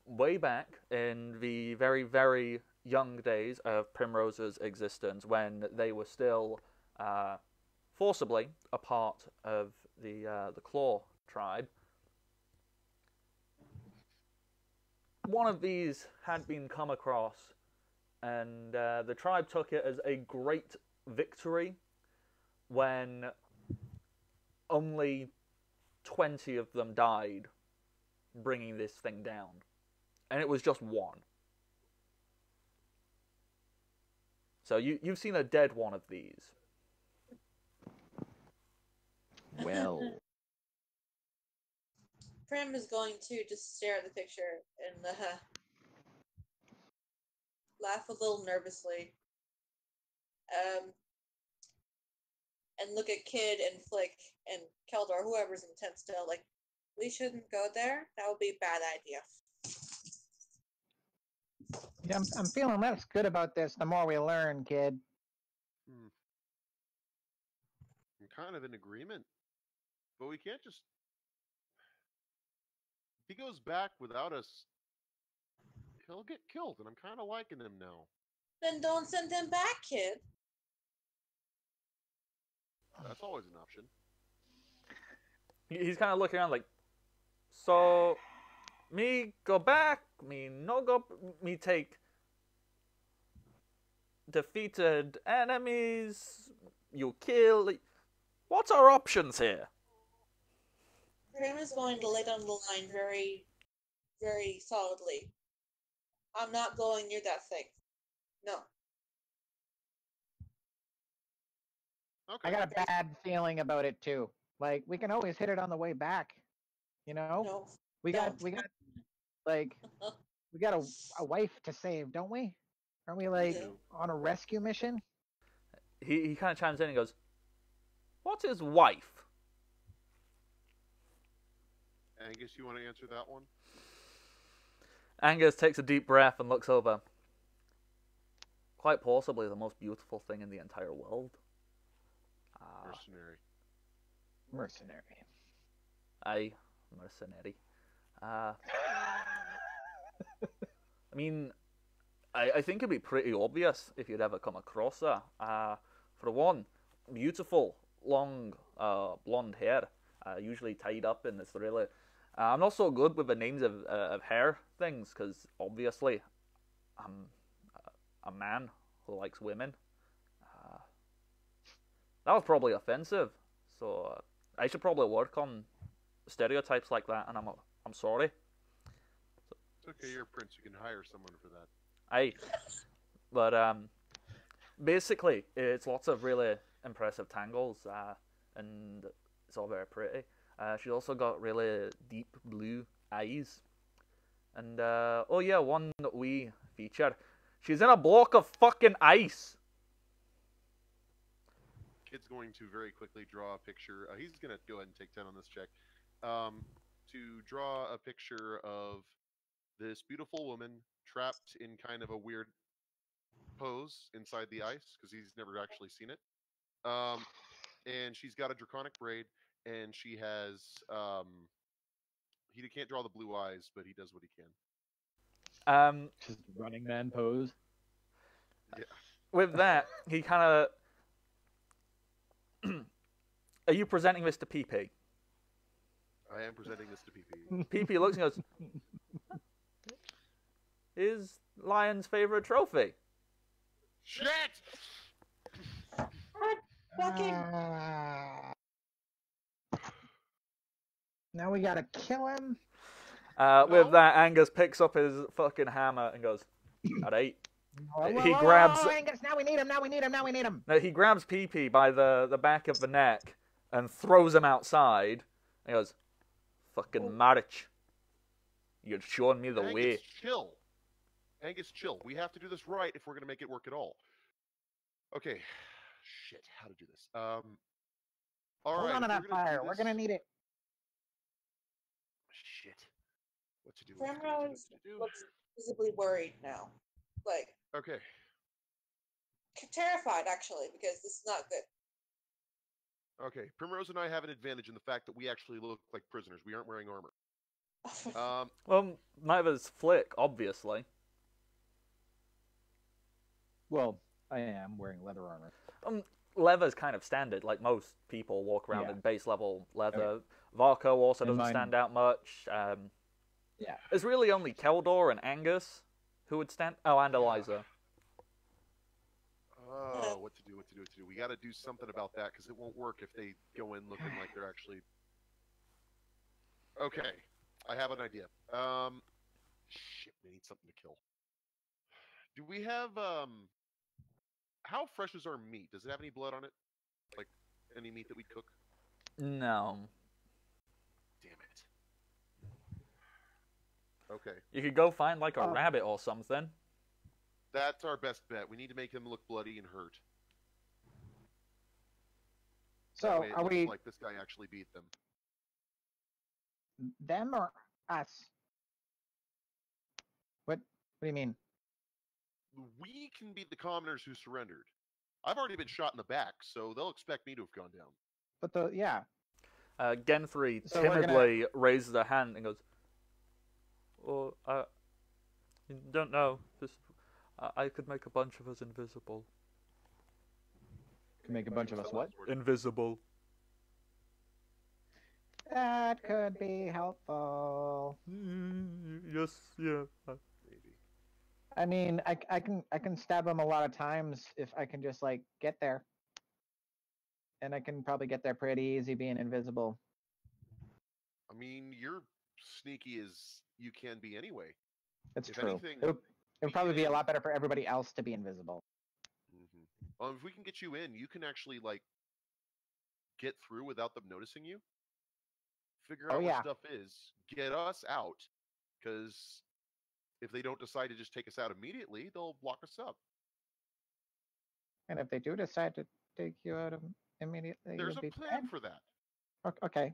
way back in the very, very young days of Primrose's existence, when they were still forcibly a part of the Claw tribe, one of these had been come across, and the tribe took it as a great victory when only 20 of them died bringing this thing down. And it was just one. So you've seen a dead one of these. Well, Prim is going to just stare at the picture and laugh a little nervously, and look at Kid and Flick and Keldor, whoever's in the tent still, like, we shouldn't go there. That would be a bad idea. Yeah, I'm feeling less good about this the more we learn, kid. I'm kind of in agreement, but we can't just. If he goes back without us, he'll get killed, and I'm kind of liking him now. Then don't send him back, Kid. That's always an option. He's kind of looking around like, so me go back, me no go, me take defeated enemies, you kill. What's our options here? Grim is going to lay down the line very, very solidly. I'm not going near that thing. No. Okay. I got a bad feeling about it too. Like we can always hit it on the way back. You know? No. we got don't. like we got a wife to save, don't we? Aren't we like Yeah. on a rescue mission? He kind of chimes in and goes, "What's his wife?" Angus, you want to answer that one? Angus takes a deep breath and looks over. Quite possibly the most beautiful thing in the entire world. Mercenary. Mercenary. Aye, mercenary. I mean, I think it'd be pretty obvious if you'd ever come across her. For one, beautiful, long, blonde hair, usually tied up in this really... I'm not so good with the names of hair things, because obviously I'm a man who likes women. That was probably offensive, so I should probably work on stereotypes like that, and I'm sorry. It's okay, you're a prince. You can hire someone for that. Aye. But basically, it's lots of really impressive tangles, and it's all very pretty. She's also got really deep blue eyes. And, oh yeah, one wee feature. She's in a block of fucking ice. Kid's going to very quickly draw a picture. He's going to go ahead and take 10 on this check. To draw a picture of this beautiful woman trapped in kind of a weird pose inside the ice, because he's never actually seen it. And she's got a draconic braid, and she has... he can't draw the blue eyes, but he does what he can. Just Running Man pose. Yeah. With that, he kind of... Are you presenting this to PP? I am presenting this to PP. PP looks and goes, "Is Lion's favorite trophy?" Shit! Fucking. Now we gotta kill him. With that, Angus picks up his fucking hammer and goes, "Alright." He grabs. Angus, now we need him. Now we need him. Now we need him. No, he grabs PP by the back of the neck and throws him outside. And he goes, "Fucking marriage. You're showing me the way." Chill. Angus, chill. We have to do this right if we're going to make it work at all. Okay. Shit, how to do this. All Hold right, on to that fire. We're gonna need it. Shit. What to do? Primrose looks visibly worried now. Like, Okay. terrified, actually, because this is not good. Okay. Primrose and I have an advantage in the fact that we actually look like prisoners. We aren't wearing armor. Well, neither's Flick, obviously. Well, I am wearing leather armor. Leather's kind of standard. Like most people walk around in base level leather. Okay. Varco also And doesn't mine- stand out much. Yeah. There's really only Keldor and Angus who would stand. Oh, and Eliza. Oh, what to do? We got to do something about that because it won't work if they go in looking like they're actually. Okay, I have an idea. Shit, we need something to kill. Do we have How fresh is our meat? Does it have any blood on it? Like any meat that we'd cook? No. Damn it. Okay. You could go find like a rabbit or something. That's our best bet. We need to make him look bloody and hurt. That So way it are looks we like this guy actually beat them. them or us? What do you mean? We can be the commoners who surrendered. I've already been shot in the back, so they'll expect me to have gone down. But the yeah. Gen 3 So we're gonna- timidly raises a hand and goes, "Oh, you don't know. This, I could make a bunch of us invisible. Can make a bunch of us what? Invisible. That could be helpful. Yes, yeah. Maybe. I mean, I can stab him a lot of times if I can just like get there, and I can probably get there pretty easy being invisible. I mean, you're sneaky as you can be anyway. That's If true. anything, It would probably be a in- lot better for everybody else to be invisible. If we can get you in, you can actually like get through without them noticing you. Figure Oh, out yeah. where stuff is. Get us out, because if they don't decide to just take us out immediately, they'll lock us up. And if they do decide to take you out immediately, There's you'll a be plan dead. for that. Okay.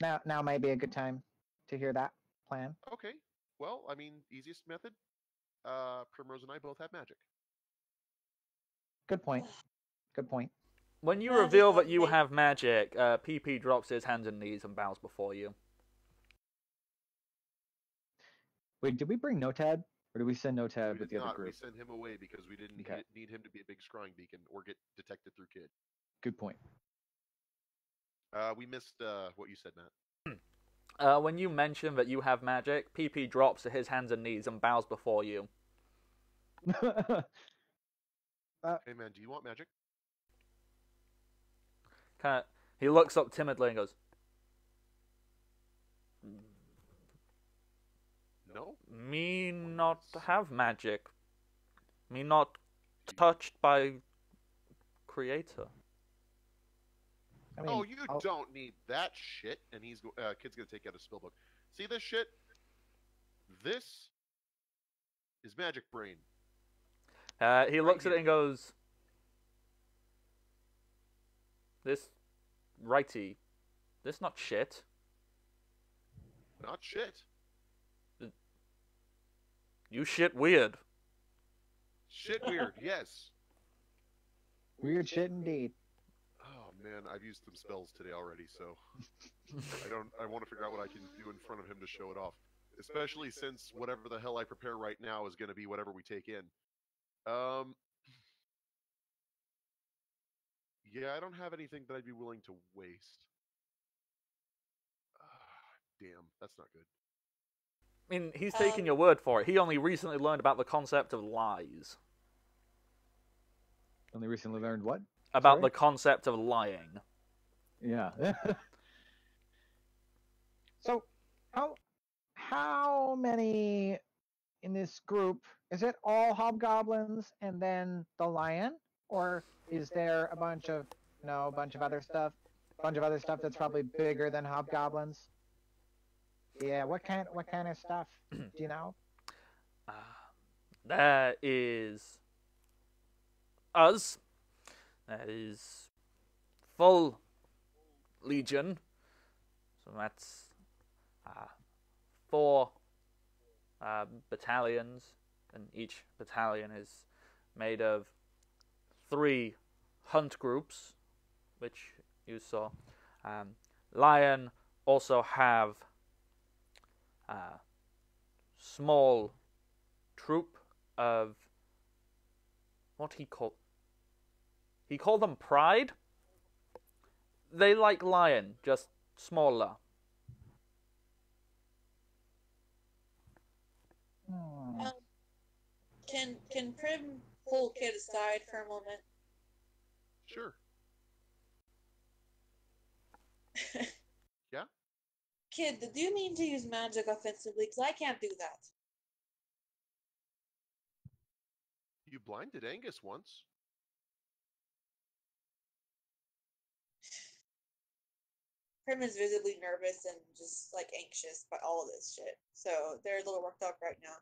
Now might be a good time to hear that plan. Okay. Well, I mean, easiest method. Primrose and I both have magic. Good point. Good point. When you Magic reveal that of you ma- have magic, PP drops his hands and knees and bows before you. Wait, did we bring Notad? Or did we send Notad We with did the other not. We group? sent him away because we didn't Okay. need him to be a big scrying beacon or get detected through Kid. Good point. We missed what you said, Matt. When you mention that you have magic, PP drops to his hands and knees and bows before you. Hey man, do you want magic? He looks up timidly and goes, No. "Me not have magic. Me not touched by Creator." I mean, Oh, you I'll- don't need that shit. And Kid's gonna take out a spell book. See this shit? This is magic brain. He looks at it and goes, "This righty, this not shit. Not shit. You shit weird." Shit weird. Yes. Weird shit indeed. Oh man, I've used some spells today already, so I want to figure out what I can do in front of him to show it off. Especially since whatever the hell I prepare right now is going to be whatever we take in. Yeah, I don't have anything that I'd be willing to waste. Damn, that's not good. I mean, he's taking your word for it. He only recently learned about the concept of lies. Only recently learned what? About Sorry? the concept of lying. Yeah. So, how many in this group? Is it all hobgoblins and then the lion, or is there a bunch of other stuff? Bunch of other stuff that's probably bigger than hobgoblins. Yeah, what kind of stuff? Do you know? There is us. There is full legion. So that's 4 battalions, and each battalion is made of 3 hunt groups, which you saw. Lion also have small troop of what he called them Pride. They like Lion, just smaller. Can Prim pull Kid aside for a moment? Sure. Yeah? Kid, do you mean to use magic offensively? Because I can't do that. You blinded Angus once. Prim is visibly nervous and just like anxious by all of this shit. So they're a little worked up right now.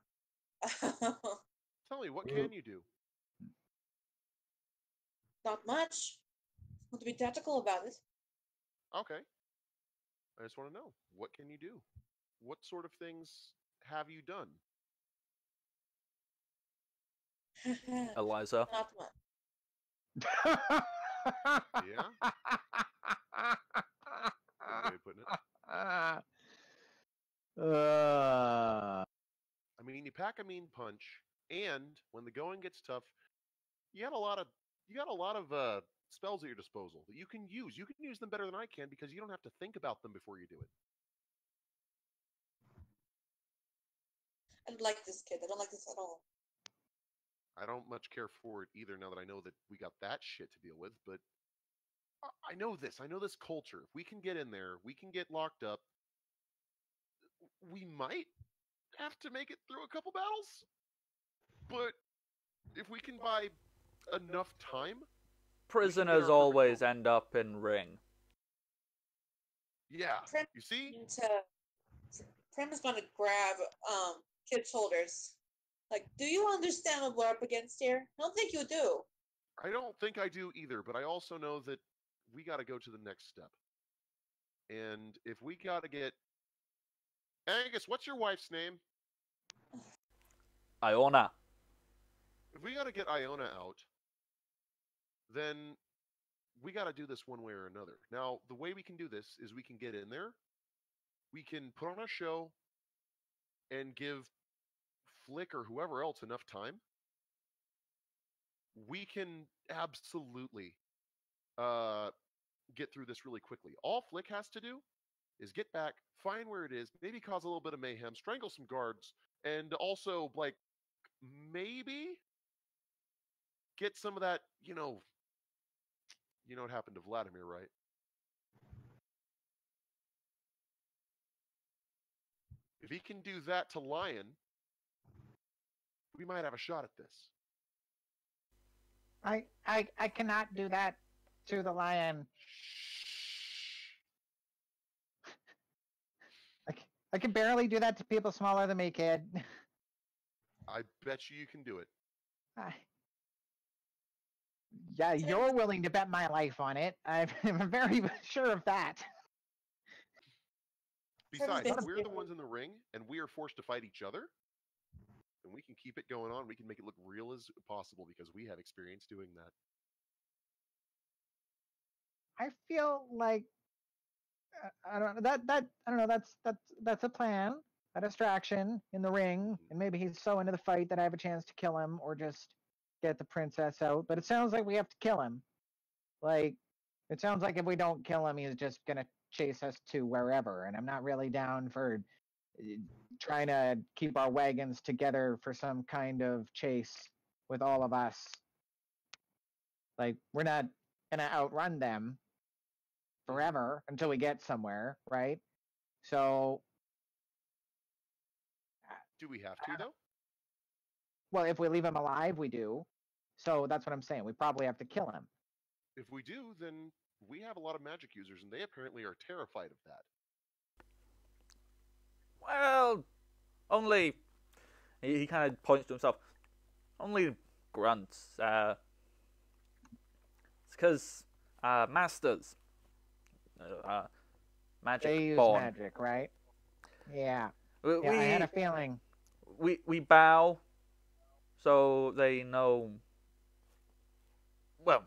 Tell me, what can you do? Not much. Want to be tactical about it. Okay. I just want to know, what can you do? What sort of things have you done? Eliza. Not much. Yeah? Good way of putting it. I mean, you pack a mean punch, and when the going gets tough, you got a lot of spells at your disposal that you can use. You can use them better than I can because you don't have to think about them before you do it. I don't like this kid. I don't like this at all. I don't much care for it either now that I know that we got that shit to deal with, but I know this. I know this culture. If we can get in there, we can get locked up. We might have to make it through a couple battles, but if we can buy enough time, Prisoners always end up in ring. Yeah, you see? Prim is going to grab Kid's shoulders. Like, do you understand what we're up against here? I don't think you do. I don't think I do either, but I also know that we got to go to the next step. And if we got to get... Angus, what's your wife's name? Iona. If we got to get Iona out, then we got to do this one way or another. Now, the way we can do this is we can get in there, we can put on a show, and give Flick or whoever else enough time. We can absolutely get through this really quickly. All Flick has to do is get back, find where it is, maybe cause a little bit of mayhem, strangle some guards, and also, like, maybe get some of that, you know what happened to Vladimir, right? If he can do that to Lion, we might have a shot at this. I cannot do that to the lion. I can barely do that to people smaller than me, kid. I bet you can do it. Yeah, you're willing to bet my life on it. I'm very sure of that. Besides, if we're the ones in the ring and we are forced to fight each other, then we can keep it going on. We can make it look real as possible because we have experience doing that. I feel like I don't know. That's a plan, a distraction in the ring, and maybe he's so into the fight that I have a chance to kill him or just get the princess out. But it sounds like we have to kill him. Like, it sounds like if we don't kill him, he's just gonna chase us to wherever, and I'm not really down for trying to keep our wagons together for some kind of chase with all of us. Like, we're not gonna outrun them forever until we get somewhere, right? So, do we have to, though? Well, if we leave him alive, we do. So that's what I'm saying. We probably have to kill him. If we do, then we have a lot of magic users, and they apparently are terrified of that. Well, only... He kind of points to himself. Only grunts. It's because masters... magic they use born. magic, right? Yeah. I had a feeling. We bow, so they know. Well,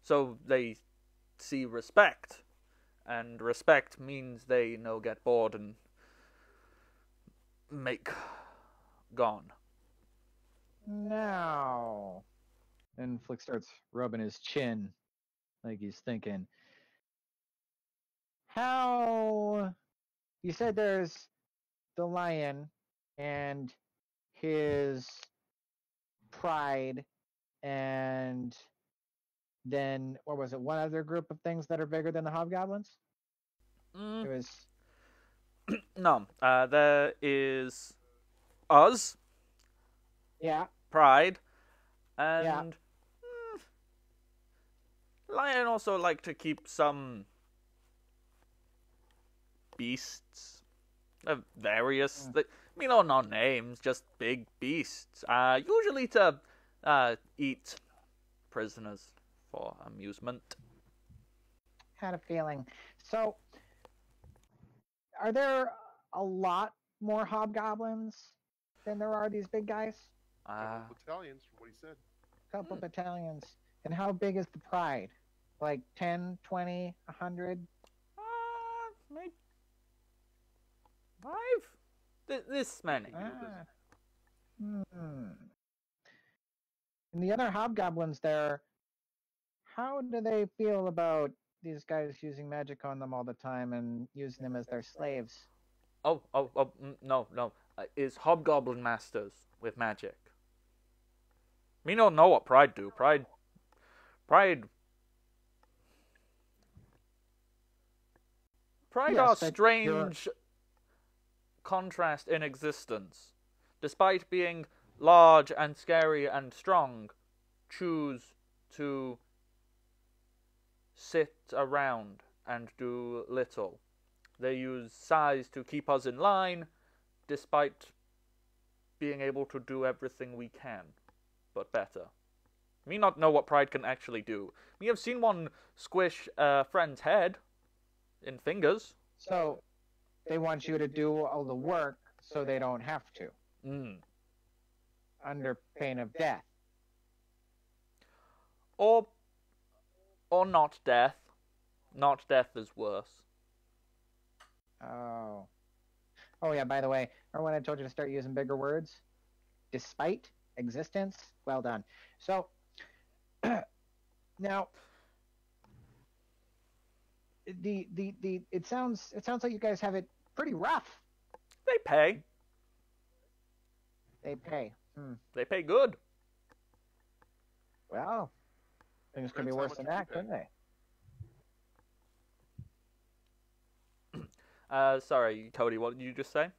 so they see respect, and respect means they no get bored and make gone. No. And Flick starts rubbing his chin, like he's thinking. How? You said there's the lion and his pride, and then what was it? One other group of things that are bigger than the hobgoblins? It was no. There is us. Yeah. Pride, and Lion also like to keep some beasts Various, no names, just big beasts. Usually to eat prisoners for amusement. Had a feeling. So, are there a lot more hobgoblins than there are these big guys? Couple battalions, from what he said. Couple battalions. And how big is the Pride? Like 10, 20, 100? Maybe 5? This many. And the other hobgoblins there, how do they feel about these guys using magic on them all the time and using them as their slaves? No. Is hobgoblin masters with magic. Me don't know what Pride do. Pride Yes, are but strange contrast in existence. Despite being large and scary and strong, choose to sit around and do little. They use size to keep us in line, despite being able to do everything we can, but better. Me not know what Pride can actually do. Me have seen one squish a friend's head in fingers. So they want you to do all the work so they don't have to. Under pain of death. Or not death. Not death is worse. Oh yeah, by the way, remember when I told you to start using bigger words? Despite existence? Well done. So now it sounds like you guys have it pretty rough. They pay. They pay. They pay good. Well, things could be Prince, how worse much than would you that, pay? couldn't they? Sorry, Cody, what did you just say?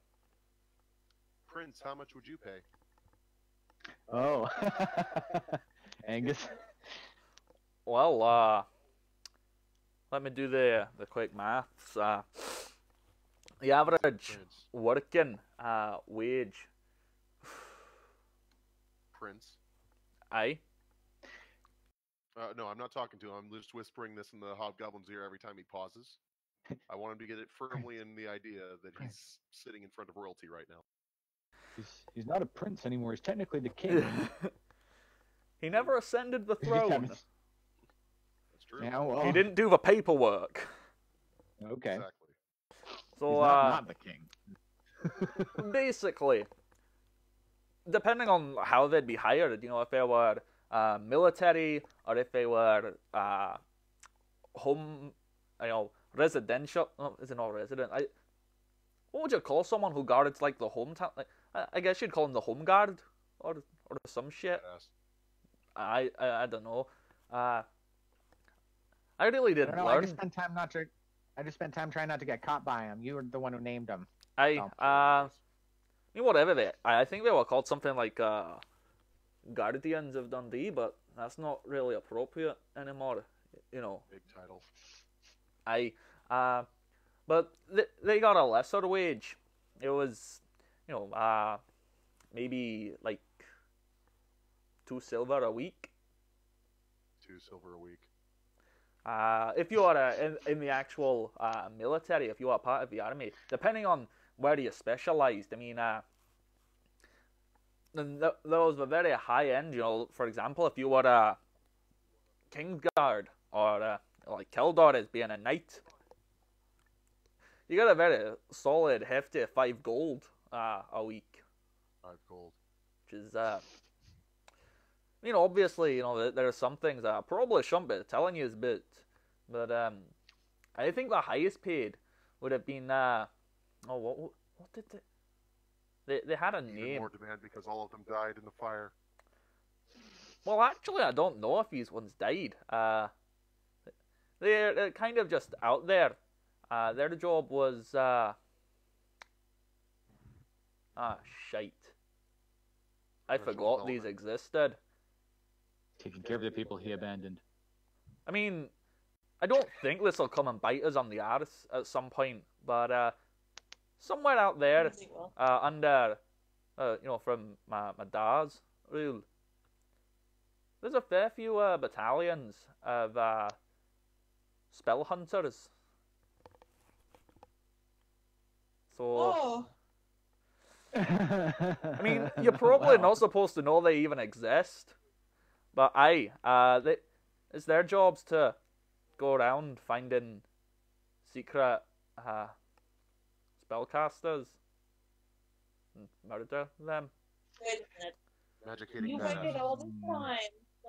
Prince, how much would you pay? Oh, Angus. Well, let me do the quick maths. The average Prince. working wage. Prince. Aye. No, I'm not talking to him. I'm just whispering this in the hobgoblin's ear every time he pauses. I want him to get it firmly in the idea that he's sitting in front of royalty right now. He's not a prince anymore. He's technically the king. He never ascended the throne. That's true. Yeah, well, He didn't do the paperwork. Okay. Exactly. So, He's not the king. basically, depending on how they'd be hired, if they were military or if they were home, residential. No, is it not resident? What would you call someone who guards like the hometown? Like, I guess you'd call them the home guard or some shit. Yes. I don't know. I really I didn't don't know. learn. I just spent time trying not to get caught by him. You were the one who named him. Whatever I think they were called something like Guardians of Dundee, but that's not really appropriate anymore. Big title. But they got a lesser wage. It was, maybe like 2 silver a week. 2 silver a week. If you are in the actual military, if you are part of the army, depending on where you specialized, I mean, those were very high end. For example, if you were a Kingsguard or like Kildor as being a knight, you got a very solid, hefty 5 gold a week. 5 gold. Which is, obviously, there are some things that I probably shouldn't be telling you, but I think the highest paid would have been, what did they had a Even name. more demand because all of them died in the fire. Well, actually, I don't know if these ones died. They're kind of just out there. Their job was, shite. I forgot these existed. Taking care of the people he abandoned. I mean, I don't think this will come and bite us on the arse at some point, but somewhere out there, Doing well. under, from my dad's rule, there's a fair few battalions of spell hunters. So, Oh, I mean, you're probably not supposed to know they even exist, but it's their jobs to go around finding secret spellcasters and murder them. wait a minute. Magic hitting You badass. waited all this time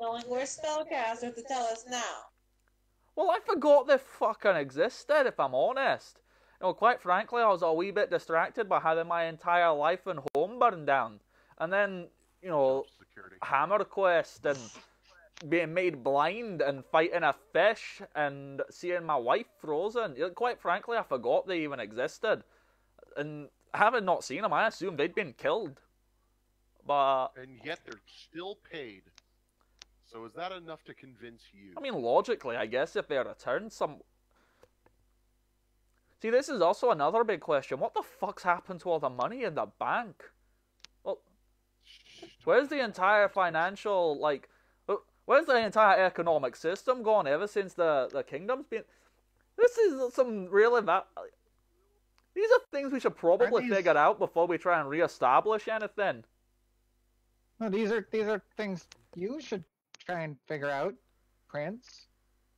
knowing we're spellcasters to tell us now. Well, I forgot they fucking existed, if I'm honest. Quite frankly, I was a wee bit distracted by having my entire life and home burned down. And then, Security. Hammer Quest and being made blind and fighting a fish and seeing my wife frozen. Quite frankly, I forgot they even existed. And having not seen them, I assumed they'd been killed. But And yet they're still paid. So is that enough to convince you? I mean, logically, I guess if they returned some... See, this is also another big question. What the fuck's happened to all the money in the bank? Well, where's the entire financial, where's the entire economic system gone ever since the kingdom's been... This is some really... These are things we should probably figure out before we try and re-establish anything. No, these are things you should try and figure out, Prince.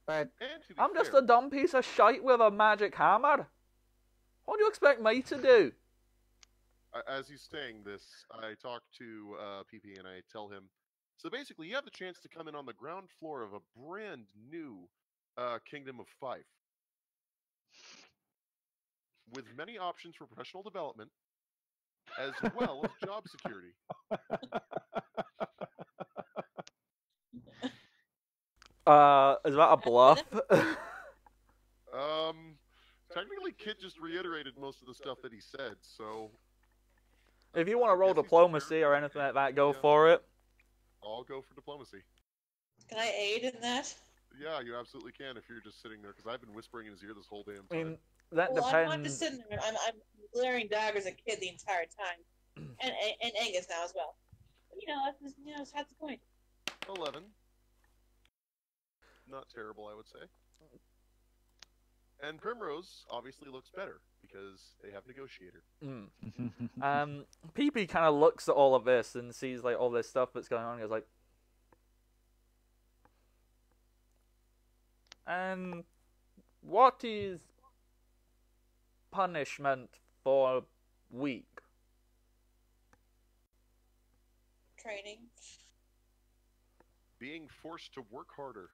But And to be I'm just fair, a dumb piece of shite with a magic hammer. What do you expect me to do? as he's saying this, I talk to PP and I tell him, so basically you have the chance to come in on the ground floor of a brand new kingdom of Fife. With many options for professional development, as well as job security. Is that a bluff? Technically, Kid just reiterated most of the stuff that he said, so If you want to roll Guess he's diplomacy or anything like that, go for it. I'll go for diplomacy. Can I aid in that? Yeah, you absolutely can if you're just sitting there, because I've been whispering in his ear this whole damn I time. mean, that Well, I'm not just depends. sitting there. I'm glaring daggers at Kid the entire time, and Angus now as well. But, that's the point. 11. Not terrible, I would say. And Primrose obviously looks better because they have negotiator. PP kind of looks at all of this and sees all this stuff that's going on. And goes like, and what is punishment for weak? Training. Being forced to work harder.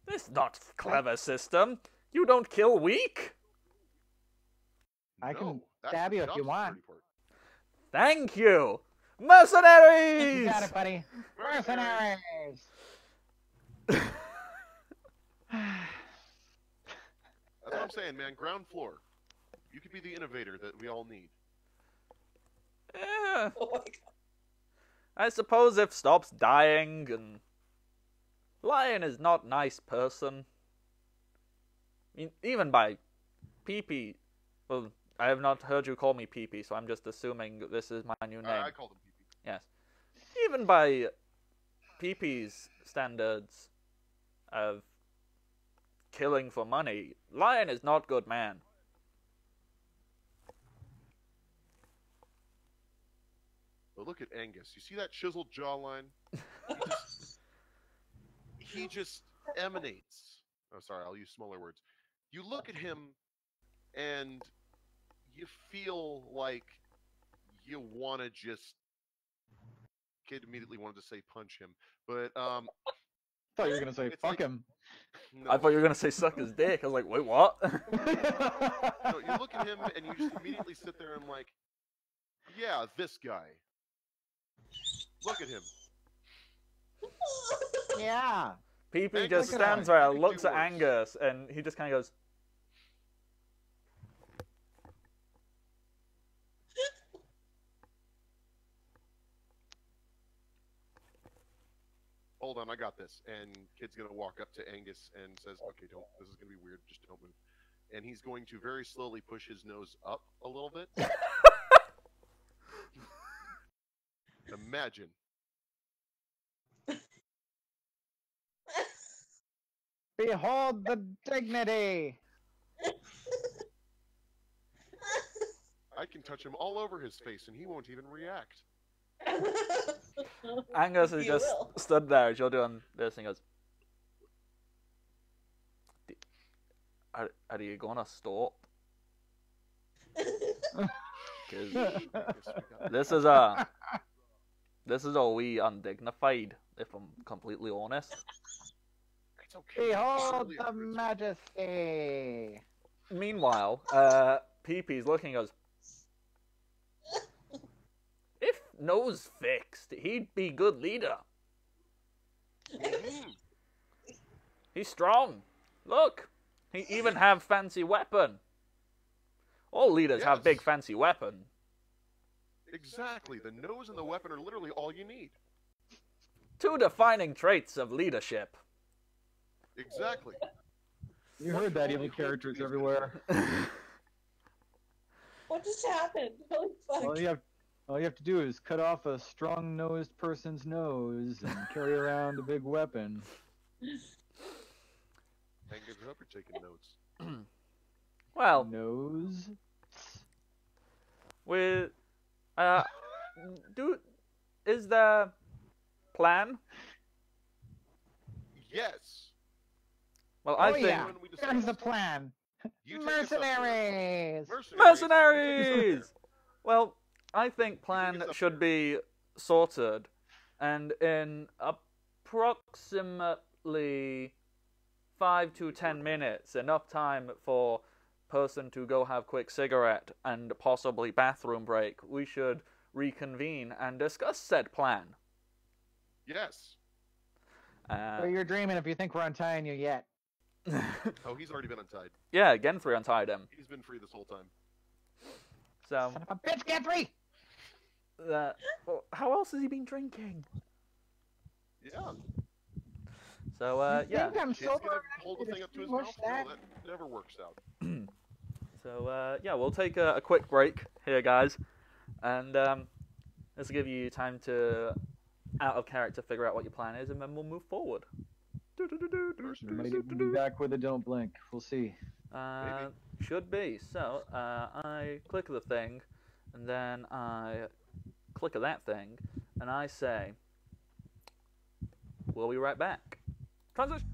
This is not a clever system. You don't kill weak. I can No, that's stab the you if job you want. security part. Thank you, mercenaries. You got it, buddy. Mercenaries. That's what I'm saying, man. Ground floor. You could be the innovator that we all need. Yeah, Oh my god. I suppose if stops dying and Lion is not nice person. I mean, even by PP. Well, I have not heard you call me PP, so I'm just assuming this is my new name. I called him PP. Yes. Even by PP's standards of killing for money, Lion is not good man. But look at Angus. You see that chiseled jawline? He just emanates. Oh, sorry, I'll use smaller words. You look at him, and you feel like you want to just... Kid immediately wanted to say punch him, but I thought you were gonna say It's fuck like- him. no. I thought you were gonna say suck his dick. I was like, wait, what? No, you look at him and you just immediately sit there and like, yeah, this guy. Look at him. Yeah. PP Angus, just look at stands him. there, You could looks do at worse. Angus, and he just kind of goes, Hold on, I got this. And kid's gonna walk up to Angus and says, "Okay, don't. This is gonna be weird. Just don't move." and he's going to very slowly push his nose up a little bit. Imagine. Behold the dignity. I can touch him all over his face, and he won't even react. Angus has You just will. stood there as you're doing this and goes, are you gonna stop? Because this is a wee undignified, if I'm completely honest. It's okay. Behold Surely the I'm good. majesty. Meanwhile, Pee-Pee's looking at us. If Nose fixed, he'd be good leader. Mhm. He's strong. Look, he even have fancy weapon. All leaders have big Yes. fancy weapon. Exactly. The nose and the weapon are literally all you need. Two defining traits of leadership. Exactly. You heard that, evil characters everywhere. What just happened? Holy fuck. All you have to do is cut off a strong-nosed person's nose and carry around a big weapon. Thank you for taking notes. Well, Nose. with is there plan? Yes. Well, Oh I think yeah, When we there's discuss- the plan. You take us up there. Mercenaries. mercenaries. Well, I think plan us up should be sorted, and in approximately 5 to 10 minutes, enough time for person to go have quick cigarette and possibly bathroom break, we should reconvene and discuss said plan. Yes. So you're dreaming if you think we're untying you yet. Oh, he's already been untied. Yeah, Genfrey untied him. He's been free this whole time. So, Son of a bitch, get free! well, how else has he been drinking? Yeah. So, You yeah. think I'm Kid's sober gonna enough hold to the thing up to his distinguish mouth? that? No, that never works out. So, yeah, we'll take a quick break here, guys. And this will give you time to, out of character, figure out what your plan is, and then we'll move forward. We might even be back with a don't blink. We'll see. Should be. So, I click the thing, and then I click of that thing, and I say, we'll be right back. Transition.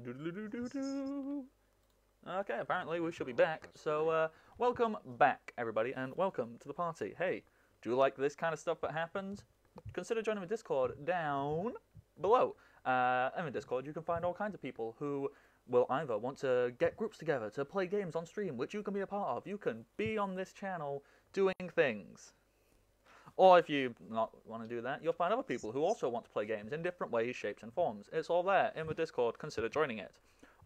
Doo-doo-doo-doo-doo. Okay, apparently we should be back. So, welcome back, everybody, and welcome to the party. Hey, do you like this kind of stuff that happens? Consider joining the Discord down below. In the Discord, you can find all kinds of people who will either want to get groups together to play games on stream, which you can be a part of. You can be on this channel doing things. Or if you not want to do that, you'll find other people who also want to play games in different ways, shapes, and forms. It's all there in the Discord. Consider joining it.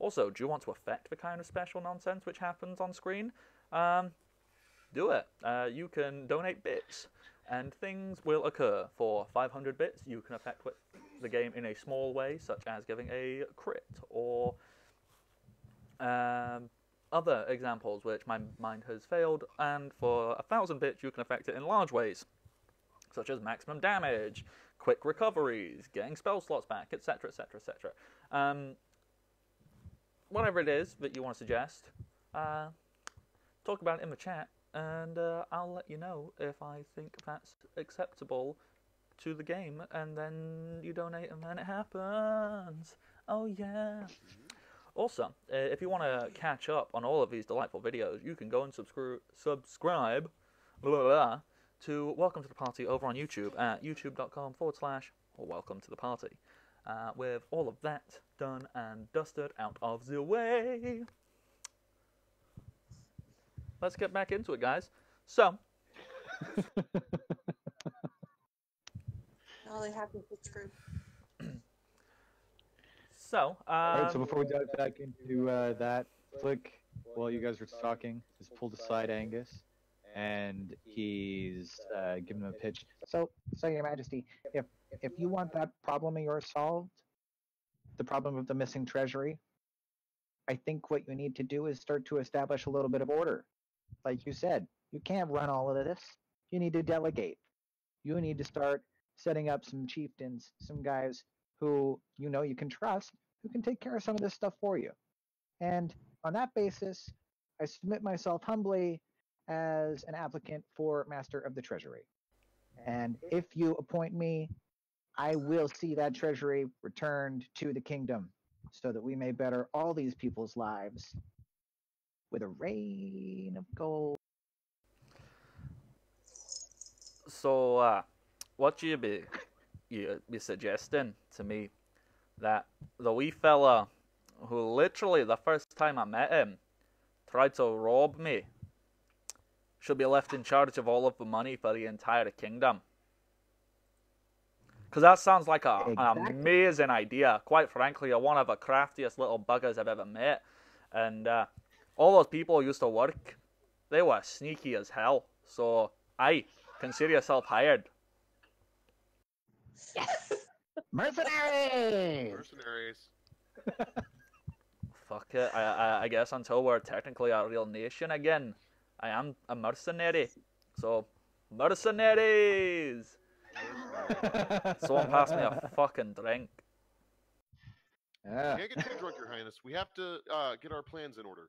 Also, do you want to affect the kind of special nonsense which happens on screen? Do it. You can donate bits, and things will occur. For 500 bits, you can affect the game in a small way, such as giving a crit, or other examples which my mind has failed. And for 1,000 bits, you can affect it in large ways, such as maximum damage, quick recoveries, getting spell slots back, etc., etc., etc. Whatever it is that you want to suggest, talk about it in the chat, and I'll let you know if I think that's acceptable to the game, and then you donate, and then it happens. Oh yeah. Also, if you want to catch up on all of these delightful videos, you can go and subscribe to Welcome to the Party over on YouTube at youtube.com/welcome to the party. With all of that done and dusted out of the way, let's get back into it, guys. So, All they have is screw. So, Alright, so before we dive back into that, Flick, while you guys were talking, has pulled aside Angus, and he's giving him a pitch. So, Your Majesty, if you want that problem of yours solved, the problem of the missing treasury, I think what you need to do is start to establish a little bit of order. Like you said, you can't run all of this. You need to delegate. You need to start setting up some chieftains, some guys who you know you can trust, who can take care of some of this stuff for you. And on that basis, I submit myself humbly as an applicant for Master of the Treasury. And if you appoint me, I will see that treasury returned to the kingdom so that we may better all these people's lives with a rain of gold. So, what you be suggesting to me that the wee fella who literally the first time I met him tried to rob me should be left in charge of all of the money for the entire kingdom? Because that sounds like an amazing idea. Quite frankly, you're one of the craftiest little buggers I've ever met. And all those people who used to work, they were sneaky as hell. So, aye, consider yourself hired. Yes! Mercenaries! Mercenaries. Fuck it. I guess until we're technically a real nation again, I am a mercenary. So, mercenaries! Someone pass me a fucking drink. Yeah. Can't get too drunk, Your Highness. We have to get our plans in order.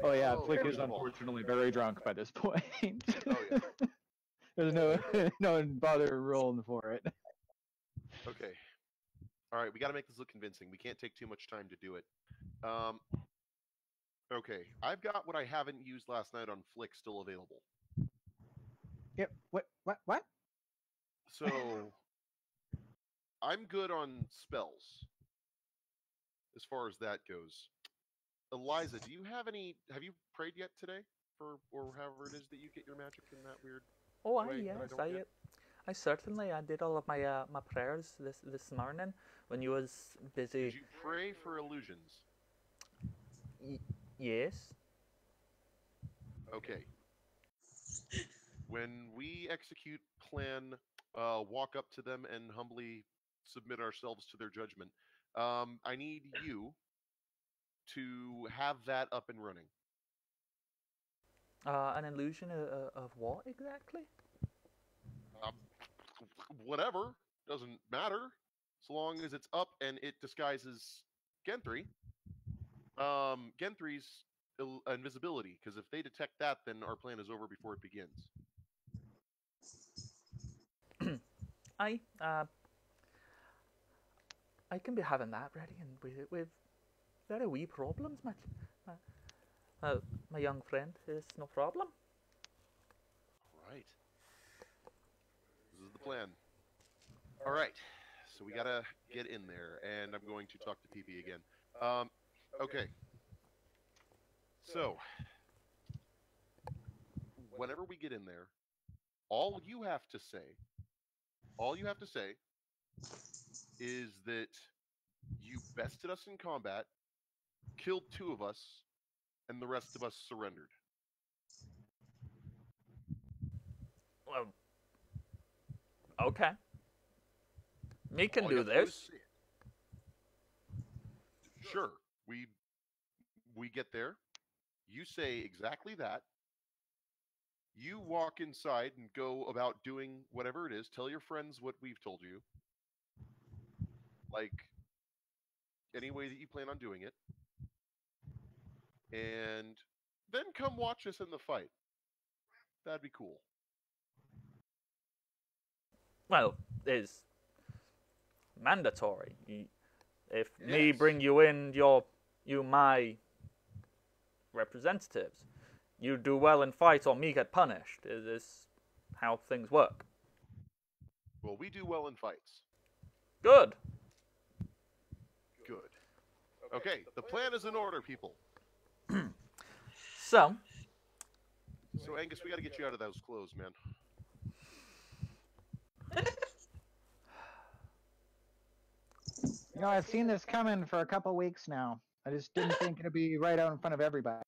Oh yeah, Oh, Flick is first of all. unfortunately very drunk by this point. Oh yeah. There's no bother rolling for it. Okay. All right, we got to make this look convincing. We can't take too much time to do it. Okay, I've got what I haven't used last night on Flick still available. Yep. What? So, I'm good on spells, as far as that goes. Eliza, do you have any? Have you prayed yet today, or however it is that you get your magic in that weird? Oh, way yes, that I don't get? I certainly did all of my my prayers this morning when you was busy. Did you pray for illusions? Yes. Okay. When we execute plan, walk up to them and humbly submit ourselves to their judgment. I need you to have that up and running. An illusion of what exactly? Whatever, doesn't matter, so long as it's up and it disguises Gen3. Gen3's invisibility, because if they detect that, then our plan is over before it begins. Aye. I can be having that ready, and with very wee problems, my young friend. It's no problem. Right. This is the plan. All right. So we gotta get in there, and I'm going to talk to PP again. Okay. So whenever we get in there, all you have to say is that you bested us in combat, killed 2 of us, and the rest of us surrendered. Well, okay. Me can All you do have to do is this. say it. Sure. We get there. You say exactly that. You walk inside and go about doing whatever it is. Tell your friends what we've told you. Like any way that you plan on doing it. And then come watch us in the fight. That'd be cool. Well, it's mandatory. If me Yes. bring you in, you my representatives. You do well in fight, or me get punished. Is this how things work? Well, we do well in fights. Good. Good. Okay, the plan is in order, people. So, So, Angus, we gotta get you out of those clothes, man. You know, I've seen this coming for a couple weeks now. I just didn't think it'd be right out in front of everybody.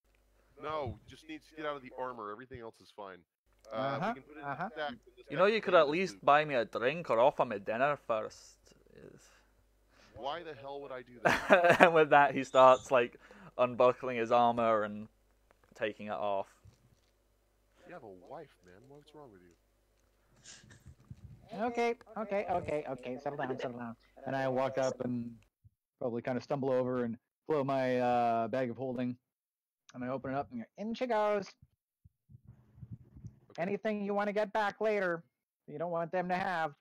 No, just needs to get out of the armor. Everything else is fine. Uh-huh, We can put it in the stack. and this you know, guy you can could put it at in his least boot. buy me a drink or offer me dinner first. Why the hell would I do that? And with that, he starts like unbuckling his armor and taking it off. You have a wife, man. What's wrong with you? Okay. Settle down. And I walk up and probably kind of stumble over and blow my bag of holding. And I open it up and in she goes. Okay. Anything you want to get back later, you don't want them to have,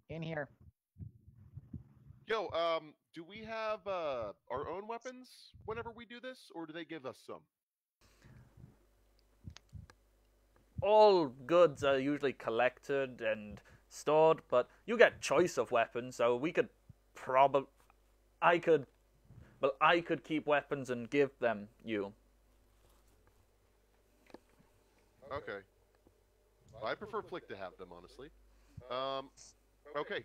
in here. Yo, do we have our own weapons whenever we do this, or do they give us some? All goods are usually collected and stored, but you get choice of weapons, so we could I could keep weapons and give them you. Okay. Well, I prefer Flick to have them, honestly. Okay.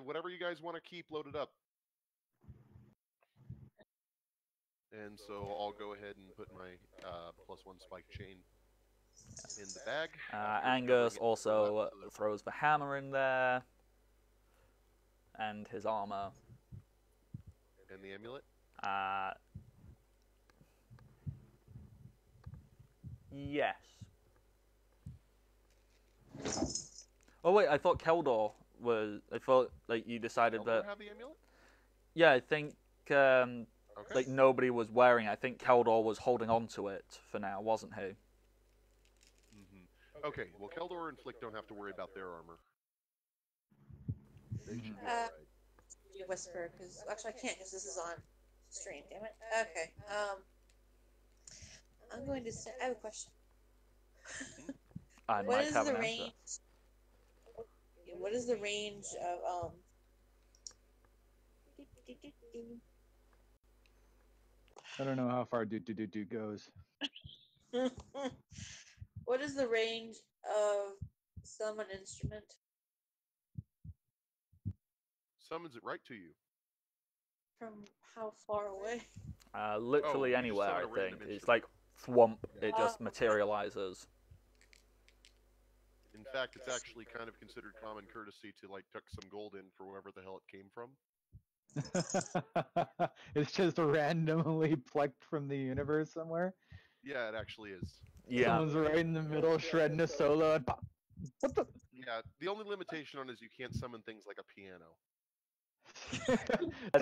Whatever you guys want to keep loaded up. And so I'll go ahead and put my +1 spike chain in the bag. Angus also throws the hammer in there, and his armor. And the amulet? Yes. Oh wait, I thought Keldor was. I thought like you decided Eldor that. have the amulet? Yeah, I think Okay. like nobody was wearing it. I think Keldor was holding on to it for now, wasn't he? Mm-hmm. Okay, well, Keldor and Flick don't have to worry about their armor. They should be alright. You whisper, because actually I can't, because this is on stream. Damn it. Okay. I'm going to say I have a question. I What might is have the an answer. range? What is the range of I don't know how far do goes. What is the range of summon instrument? Summons it right to you. From how far away? Literally you just anywhere, summon I a random think. It's instrument. like thwomp. It Yeah. just materializes. In fact, it's actually kind of considered common courtesy to like tuck some gold in for wherever the hell it came from. It's just randomly plucked from the universe somewhere. Yeah, it actually is. Yeah. Someone's right in the middle shredding a solo and pop. What the? Yeah, the only limitation on it is you can't summon things like a piano. I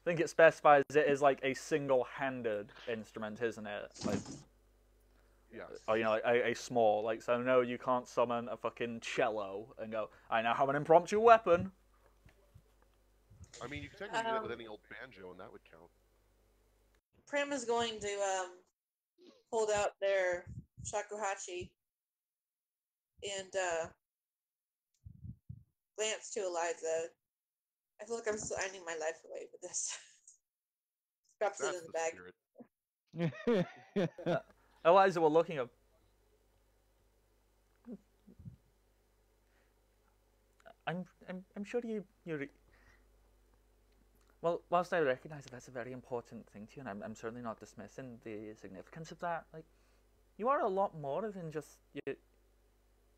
think it specifies it is like a single-handed instrument, isn't it? Like, Yeah. or you know, like a small. Like, so no, you can't summon a fucking cello and go, I now have an impromptu weapon. I mean, you can technically do that with any old banjo, and that would count. Prim is going to hold out their shakuhachi and glance to Eliza. I feel like I'm still ending my life away with this. Drops it That's in the the bag. spirit. Eliza, we're looking at. I'm sure you're. Well, whilst I recognise that that's a very important thing to you, and I'm certainly not dismissing the significance of that. Like, you are a lot more than just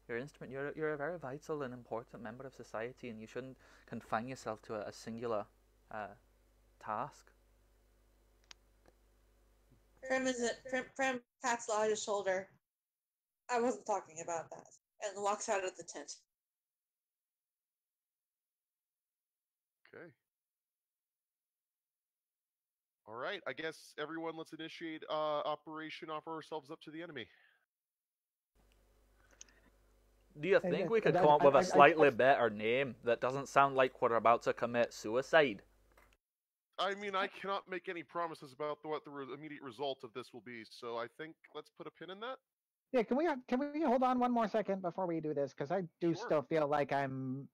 your instrument. You're a very vital and important member of society, and you shouldn't confine yourself to a singular task. Prim pats Elijah's shoulder. I wasn't talking about that, and walks out of the tent. Okay. All right. I guess everyone, let's initiate Operation Offer Ourselves Up to the Enemy. Do you think we could come up with a slightly better name that doesn't sound like we're about to commit suicide? I mean, I cannot make any promises about what the immediate result of this will be, so I think let's put a pin in that. Yeah, can we hold on one more second before we do this? Because I do Sure. still feel like I'm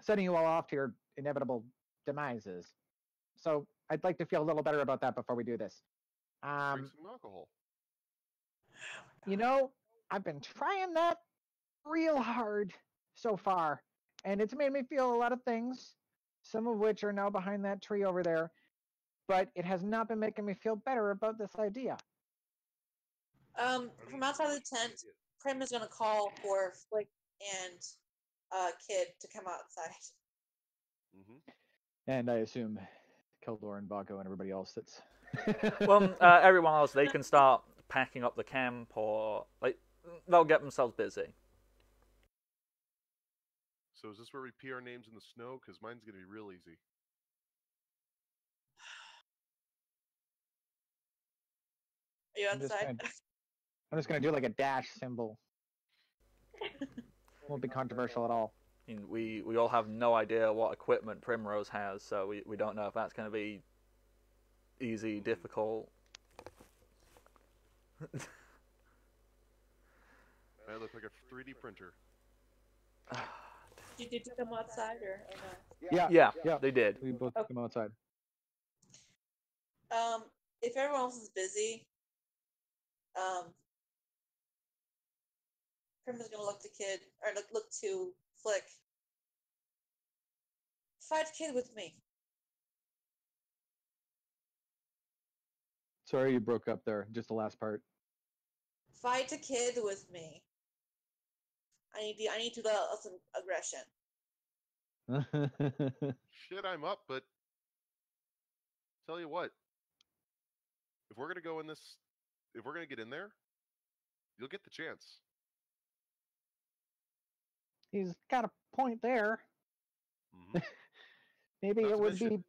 setting you all off to your inevitable demises. So I'd like to feel a little better about that before we do this. Drink some alcohol. You know, I've been trying that real hard so far, and it's made me feel a lot of things, some of which are now behind that tree over there, but it has not been making me feel better about this idea. From outside the tent, Prim is going to call for Flick and Kid to come outside. Mm-hmm. And I assume Keldor and Baco and everybody else that's... Well, everyone else, they can start packing up the camp, or like they'll get themselves busy. So is this where we pee our names in the snow? Because mine's going to be real easy. Are you outside? I'm just going to do like a dash symbol. Won't be controversial at all. I mean, we all have no idea what equipment Primrose has, so we don't know if that's going to be easy, difficult. I look like a 3D printer. Did you come outside or no? Yeah, they did. We both come outside. If everyone else is busy, Prim is gonna look to Kid or look to Flick. Fight Kid with me. Sorry you broke up there, just the last part. Fight a kid with me. I need to let out some aggression. Shit, I'm up, but tell you what, if we're gonna go in this, if we're gonna get in there, you'll get the chance. He's got a point there. Mm-hmm. Maybe Not it to would mention,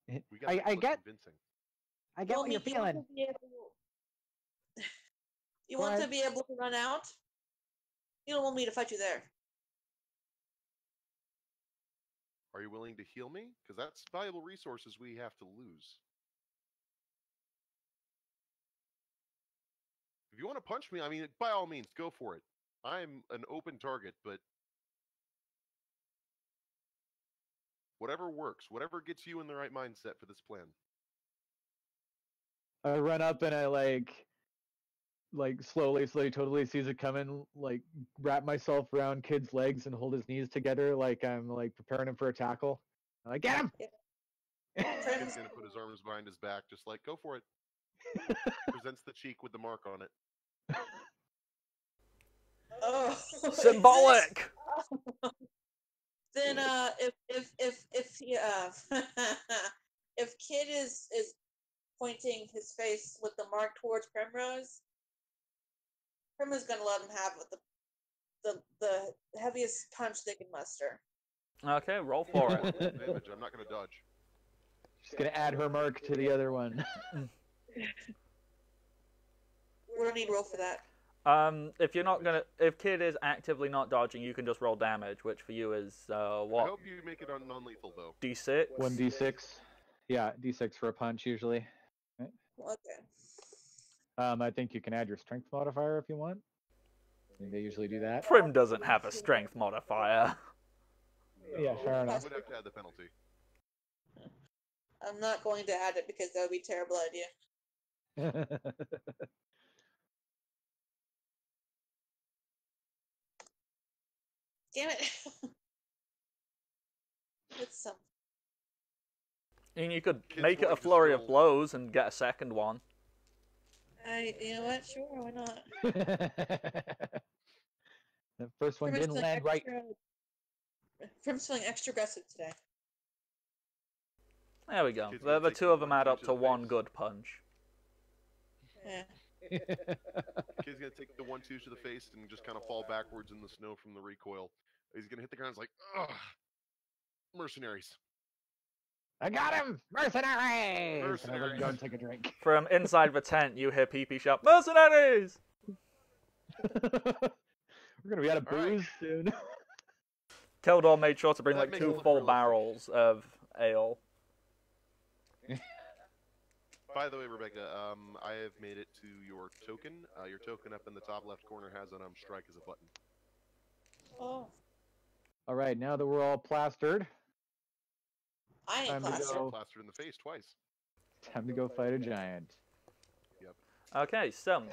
be. we gotta I look get. convincing. I get what you're feeling. You want to be able to run out? You don't want me to fight you there. Are you willing to heal me? Because that's valuable resources we have to lose. If you want to punch me, I mean, by all means, go for it. I'm an open target, but whatever works, whatever gets you in the right mindset for this plan. I run up and I like slowly totally sees it coming, like wrap myself around Kid's legs and hold his knees together like I'm like preparing him for a tackle. I'm like, get him! Kid's gonna put his arms behind his back, just like, go for it. Presents the cheek with the mark on it. Oh, Symbolic. Then if if Kid is pointing his face with the mark towards Primrose, Primrose is gonna let him have the heaviest punch they can muster. Okay, roll for it. Damage. I'm not gonna dodge. She's gonna add her mark to the other one. We don't need roll for that. If you're not gonna, if Kid is actively not dodging, you can just roll damage, which for you is I what? hope you make it on non-lethal though. D6. 1d6. Yeah, d6 for a punch usually. Okay. I think you can add your strength modifier if you want. They usually do that. Prim doesn't have a strength modifier. Yeah, fair I enough. would have to add the penalty. I'm not going to add it because that would be a terrible idea. Damn it. It's some. And you could Kid's make it a going to flurry of still- blows and get a second one. You know what? Sure, why not? The first one Prim's didn't feeling land right. Prim's feeling extra aggressive today. There we go. Kid's The, gonna the take two the of them add 1-2 up to to the one face. good punch. Yeah. Kid's gonna take the 1-2 to the face and just kind of fall backwards in the snow from the recoil. He's gonna hit the ground. He's like, ugh, mercenaries. I got him! Mercenaries! And I let him go Mercenaries. and take a drink. From inside the tent, you hear Pee-Pee shout, "Mercenaries!" We're gonna be out of All right. booze soon. Keldor made sure to bring That like makes it 2 look full realistic. barrels of ale. By the way, Rebecca, I have made it to your token. Your token up in the top left corner has an strike as a button. Oh, All right, now that we're all plastered, I ain't Time to plastered. go. Plastered in the face twice. time to go fight a giant. Okay, so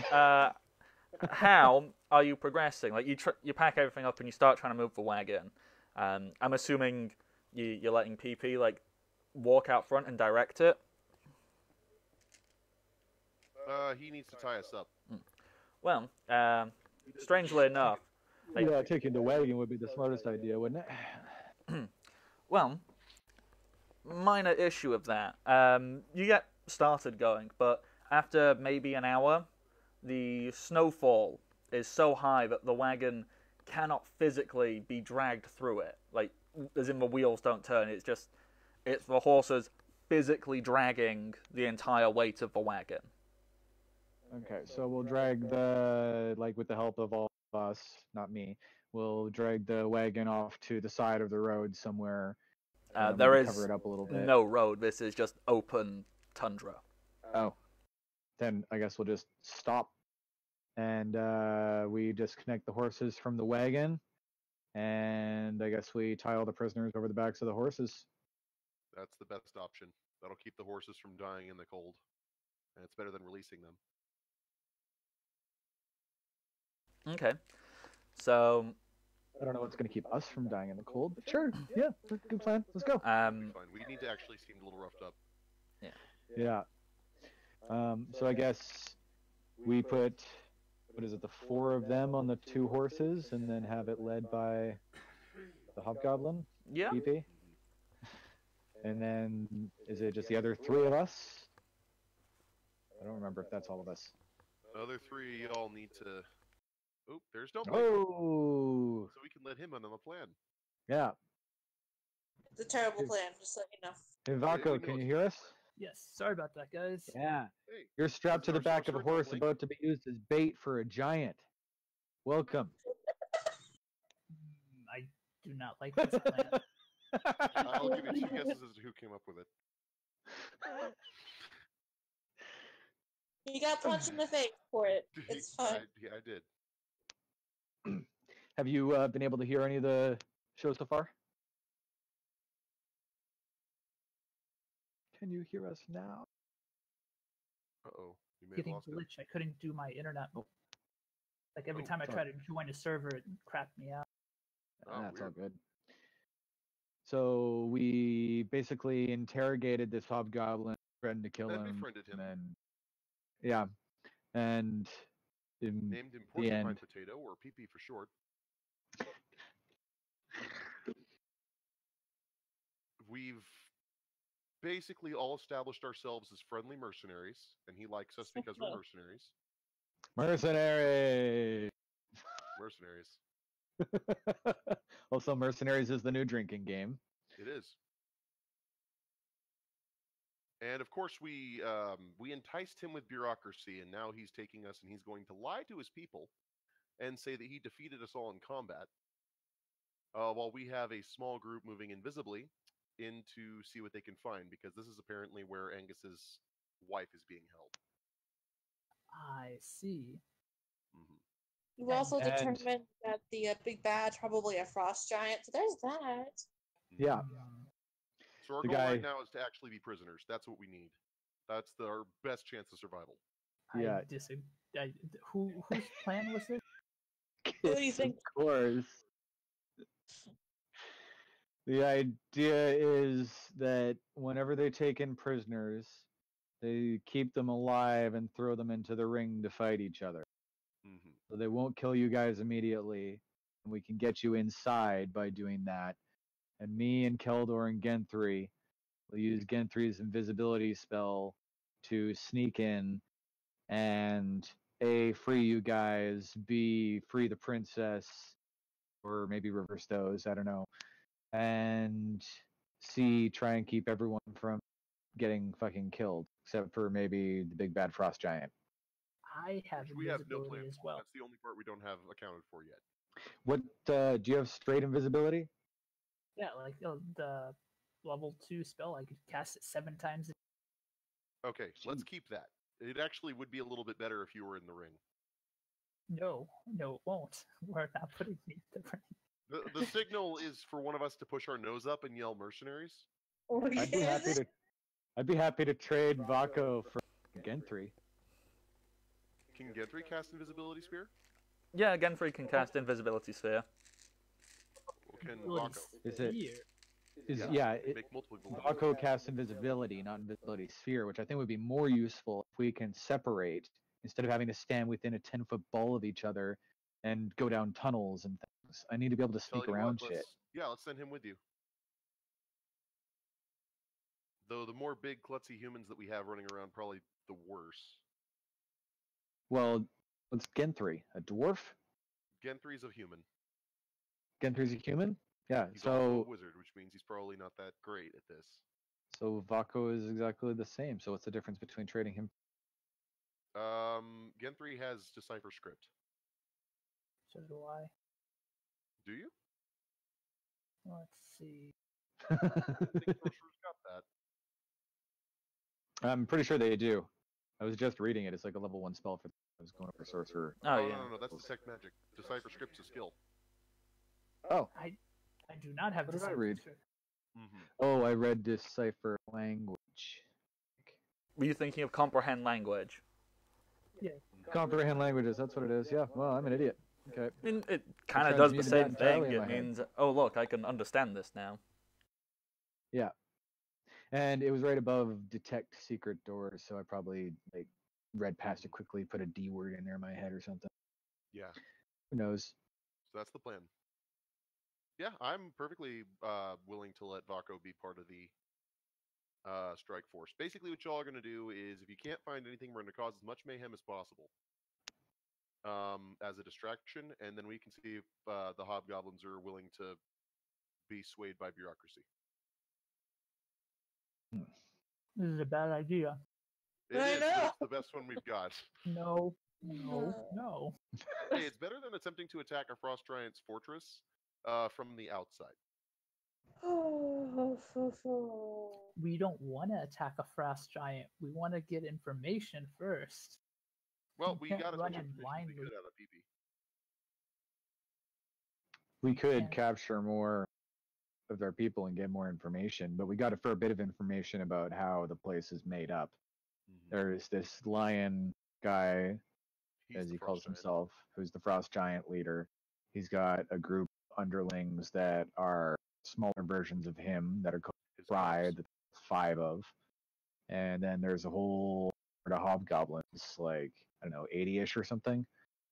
how are you progressing? Like you pack everything up and you start trying to move the wagon. I'm assuming you're letting PP like walk out front and direct it. He needs to tie us up. Well, strangely enough, like, Yeah, taking the wagon would be the smartest idea, wouldn't it? well, minor issue of that. You get started going, but after maybe an hour, the snowfall is so high that the wagon cannot physically be dragged through it. Like, as in the wheels don't turn. It's the horses physically dragging the entire weight of the wagon. Okay, so we'll drag with the help of all of us, not me, we'll drag the wagon off to the side of the road somewhere. There maybe is cover it up a little bit. no road. This is just open tundra. Oh. Then I guess we'll just stop and we disconnect the horses from the wagon, and I guess we tie all the prisoners over the backs of the horses. That's the best option. That'll keep the horses from dying in the cold. And it's better than releasing them. Okay, so I don't know what's going to keep us from dying in the cold, but sure, yeah, good plan. Let's go. Fine. We need to actually seem a little roughed up. Yeah. So I guess we put, what is it, the 4 of them on the 2 horses, and then have it led by the hobgoblin, yeah, PP. And then is it just the other 3 of us? I don't remember if that's all of us. The other 3 y'all need to. Oh, there's no. Oh, So we can let him in on the plan. yeah. It's a terrible plan, just let you know. Hey, Vaco, can you hear us? Yes, sorry about that, guys. Yeah. Hey, You're strapped to Our the back of a sorcerer horse dumpling. about to be used as bait for a giant. Welcome. I do not like this plan. I'll give you 2 guesses as to who came up with it. You got punched in the face for it. It's fine. I did. Have you been able to hear any of the show so far? Can you hear us now? Uh-oh. You may have Getting lost it. glitch. I couldn't do my internet. Like every Oh, time I sorry. tried to join a server, it crapped me out. Oh, That's all weird. good. So we basically interrogated this hobgoblin, threatened to kill Then him, befriended him. and then yeah, and in Named him Porcupine end. Potato, or PP for short. We've basically all established ourselves as friendly mercenaries, and he likes us because we're mercenaries. mercenary. Mercenaries. Also, mercenaries is the new drinking game. It is. And of course, we enticed him with bureaucracy, and now he's taking us and he's going to lie to his people and say that he defeated us all in combat, while we have a small group moving invisibly in to see what they can find, because this is apparently where Angus's wife is being held. I see. Mm-hmm. You also And- determined that the big bad's probably a frost giant, so there's that. Yeah. So our The goal right guy- now is to actually be prisoners. That's what we need. That's our best chance of survival. Yeah. I disagree. Whose plan was this? What do you think? Of course. The idea is that whenever they take in prisoners, they keep them alive and throw them into the ring to fight each other. Mm-hmm. So they won't kill you guys immediately, and we can get you inside by doing that. And me and Keldor and Gen3 will use Gen3's invisibility spell to sneak in and A, free you guys, B, free the princess, or maybe reverse those, I don't know. And C, try and keep everyone from getting fucking killed, except for maybe the big bad frost giant. I have Which we have no invisibility plan as for. well. That's the only part we don't have accounted for yet. What, do you have straight invisibility? Yeah, like the level 2 spell, I could cast it 7 times. Okay, let's Jeez. keep that. It actually would be a little bit better if you were in the ring. No, it won't. We're not putting me in the ring. The signal is for one of us to push our nose up and yell mercenaries. I'd be happy to trade Vaco for Gen3. Can Gen3 cast Invisibility Spear? Yeah, Genfrey can cast Invisibility Sphere. Can Invisibility Vaco? Is it- sphere. Make multiple Vaco casts invisibility, not invisibility sphere, which I think would be more useful if we can separate instead of having to stand within a 10-foot ball of each other and go down tunnels and things. I need to be able to Tell sneak you around what, shit. let's send him with you. Though the more big klutzy humans that we have running around, probably the worse. Well, what's Gen3? A dwarf? Gen3's a human. Gen3's a human? Yeah, He's also so a wizard, which means he's probably not that great at this. Vaco is exactly the same. So what's the difference between trading him? Gen3 has Decipher Script. So do I. Do you? Let's see. I think Sorcerer's got that. I'm pretty sure they do. I was just reading it. It's like a level 1 spell for. I was going for sorcerer. Oh, no, yeah. no, that's Detect Magic. Decipher Script's a skill. Oh, I do not have What did I Decipher read? Script. Mm-hmm. oh, I read decipher language. Were you thinking of comprehend language? Comprehend languages. That's what it is. Yeah. Well, I'm an idiot. Okay. I mean, it kind of does the transmuted same that entirely thing. in It my head. means, oh look, I can understand this now. Yeah. And it was right above detect secret doors, so I probably like read past it quickly, put a D word in there in my head or something. Yeah. Who knows? So that's the plan. Yeah, I'm perfectly willing to let Vaco be part of the strike force. Basically, what y'all are going to do is, if you can't find anything, we're going to cause as much mayhem as possible as a distraction, and then we can see if the hobgoblins are willing to be swayed by bureaucracy. This is a bad idea. It I is, but know. it's the best one we've got. No. Hey, it's better than attempting to attack a frost giant's fortress from the outside. We don't want to attack a frost giant. We want to get information first. Well, You we can't got as run much in information as we blindly. could out of PP. We could Yeah. capture more of our people and get more information, but we got a fair bit of information about how the place is made up. There's this lion guy, He's as the he frost calls giant. himself, who's the frost giant leader. He's got a group of underlings that are smaller versions of him that are called His Pride, dogs. that there's 5 of. And then there's a whole herd of hobgoblins, like, I don't know, 80-ish or something.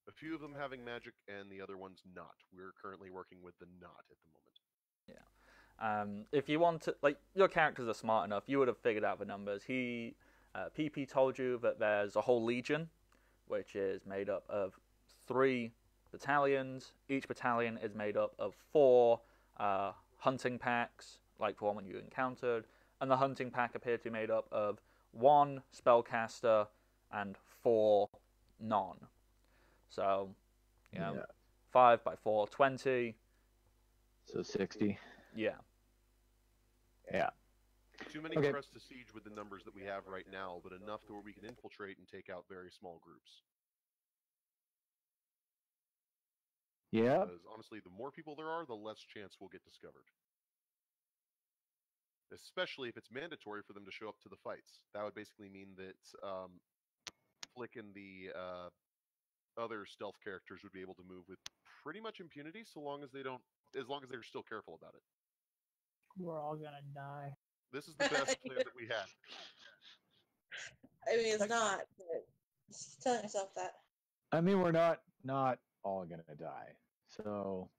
A few of them having magic, and the other ones not. We're currently working with the not at the moment. If you want to, like, your characters are smart enough, you would have figured out the numbers. PP told you that there's a whole legion, which is made up of 3 battalions. Each battalion is made up of 4 hunting packs, like the one you encountered, and the hunting pack appear to be made up of 1 spellcaster and 4 non. So, yeah. 5 by 4, 20. So 60. Yeah. Yeah. Too many for us to siege with the numbers that we have right now, but enough to where we can infiltrate and take out very small groups. Yeah. Because honestly, the more people there are, the less chance we'll get discovered. Especially if it's mandatory for them to show up to the fights. That would basically mean that Flick and the other stealth characters would be able to move with pretty much impunity, so long as they don't, as long as they're still careful about it. We're all gonna die. This is the best plan that we had. I mean, it's not, but just telling yourself that. I mean, we're not all gonna die. So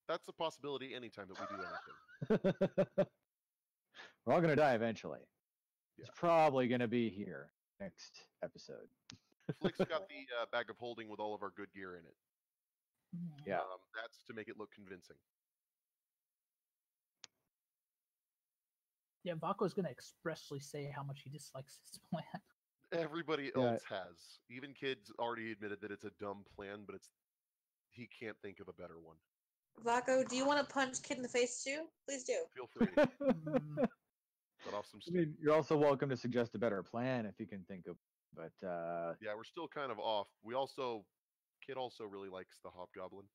that's a possibility anytime that we do anything. We're all gonna die eventually. Yeah. It's probably gonna be here next episode. Flick's got the bag of holding with all of our good gear in it. Yeah. That's to make it look convincing. Yeah, Vako's gonna expressly say how much he dislikes his plan. Everybody else has. Even kids already admitted that it's a dumb plan, but he can't think of a better one. Vako, do you want to punch Kid in the face too? Please do. Feel free. Let off some steam. I mean, you're also welcome to suggest a better plan if you can think of. But yeah, we're still kind of off. Kid also really likes the Hobgoblin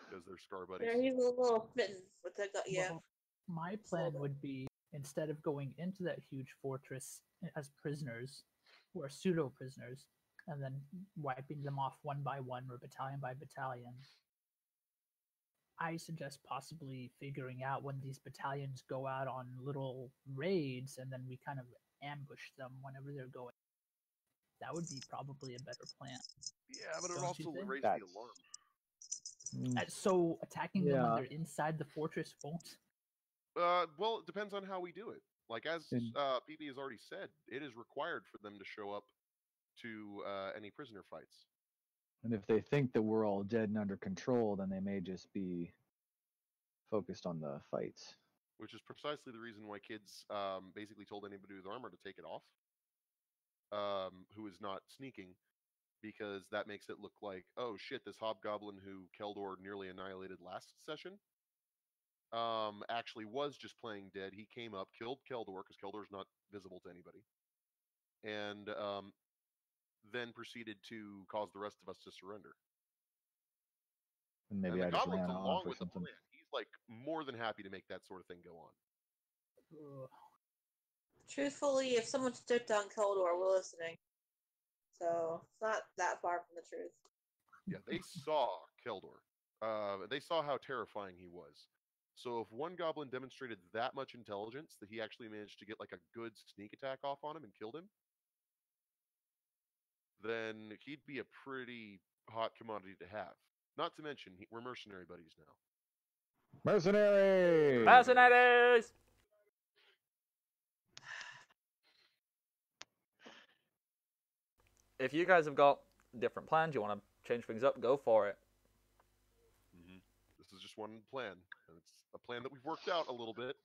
because they're scar buddies. Yeah, he's a little smitten with the Well, my plan would be, instead of going into that huge fortress as prisoners, or pseudo prisoners, and then wiping them off one by one or battalion by battalion, I suggest possibly figuring out when these battalions go out on little raids, and then we kind of ambush them whenever they're going. That would be probably a better plan. Yeah, but it would also raise That's... the alarm. So attacking them when they're inside the fortress won't? Well, it depends on how we do it. Like, as PP has already said, it is required for them to show up to any prisoner fights. And if they think that we're all dead and under control, then they may just be focused on the fights. Which is precisely the reason why kids basically told anybody with armor to take it off, who is not sneaking, because that makes it look like, oh shit, this hobgoblin who Keldor nearly annihilated last session actually was just playing dead. He came up, killed Keldor, because Keldor's not visible to anybody, and then proceeded to cause the rest of us to surrender. And maybe and the I just goblin's ran off along or with something. the plan. He's like more than happy to make that sort of thing go on. Truthfully, if someone stood down Keldor, we're listening. So it's not that far from the truth. Yeah, they saw Keldor. They saw how terrifying he was. So if one goblin demonstrated that much intelligence that he actually managed to get like a good sneak attack off on him and killed him, then he'd be a pretty hot commodity to have. Not to mention, we're mercenary buddies now. Mercenaries! Mercenaries! If you guys have got different plans, you want to change things up, go for it. Mm-hmm. This is just one plan. And it's a plan that we've worked out a little bit.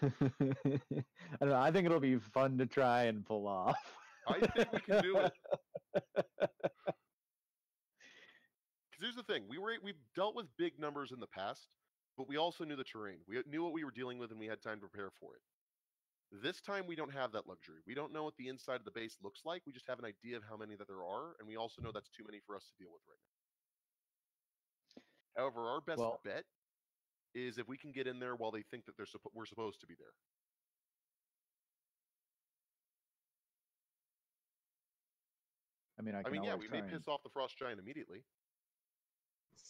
I don't know. I think it'll be fun to try and pull off. I think we can do it. Because here's the thing: we've dealt with big numbers in the past, but we also knew the terrain. We knew what we were dealing with, and we had time to prepare for it. This time, we don't have that luxury. We don't know what the inside of the base looks like. We just have an idea of how many that there are, and we also know that's too many for us to deal with right now. However, our best bet is if we can get in there while they think that we're supposed to be there. I mean, yeah, we may piss off the frost giant immediately.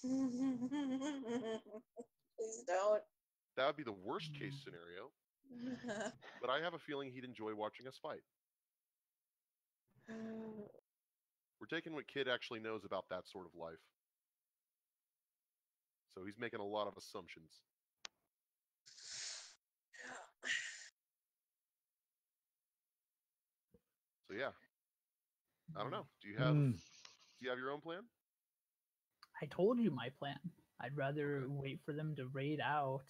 Please don't. That would be the worst case scenario. But I have a feeling he'd enjoy watching us fight. We're taking what Kid actually knows about that sort of life. So he's making a lot of assumptions. So yeah. I don't know. Do you have your own plan? I told you my plan. I'd rather wait for them to raid out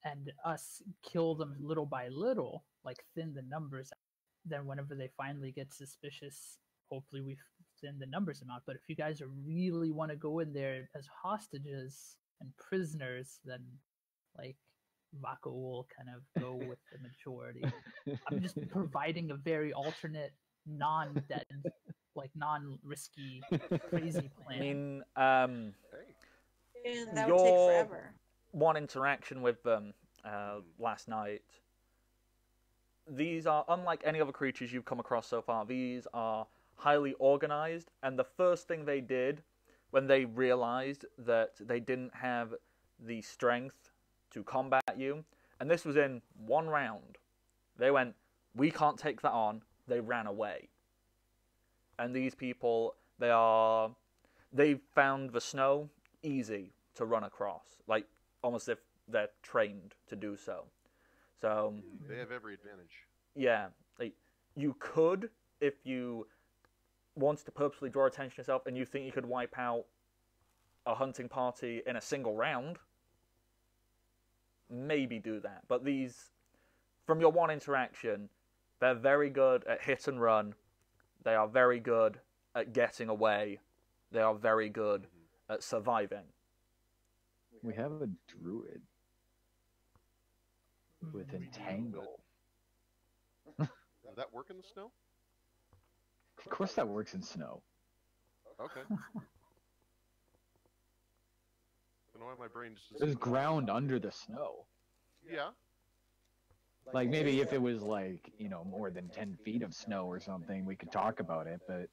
and us kill them little by little, like thin the numbers out. Then whenever they finally get suspicious, hopefully we thin the numbers amount. But if you guys really want to go in there as hostages and prisoners, then like Vaco will kind of go with the majority. I'm just providing a very alternate, non-dead, like non-risky, crazy I plan. mean, Hey. And that would take your forever. one interaction with them last night. These are unlike any other creatures you've come across so far. These are highly organized, and the first thing they did when they realized that they didn't have the strength to combat you, and this was in one round, they went, "We can't take that on." They ran away. And these people, they found the snow easy to run across, like almost if they're trained to do so. So They have every advantage. yeah, like, you could, if you wanted to purposely draw attention to yourself and you think you could wipe out a hunting party in a single round, maybe do that. But these, from your one interaction, they're very good at hit and run. They are very good at getting away. They are very good at surviving. We have a druid with entangle. Does that work in the snow? Of course, that works in snow. Okay. I don't know why my brain just... There's ground under the snow. Yeah. Like maybe if it was like, you know, more than 10 feet of snow or something, we could talk about it, but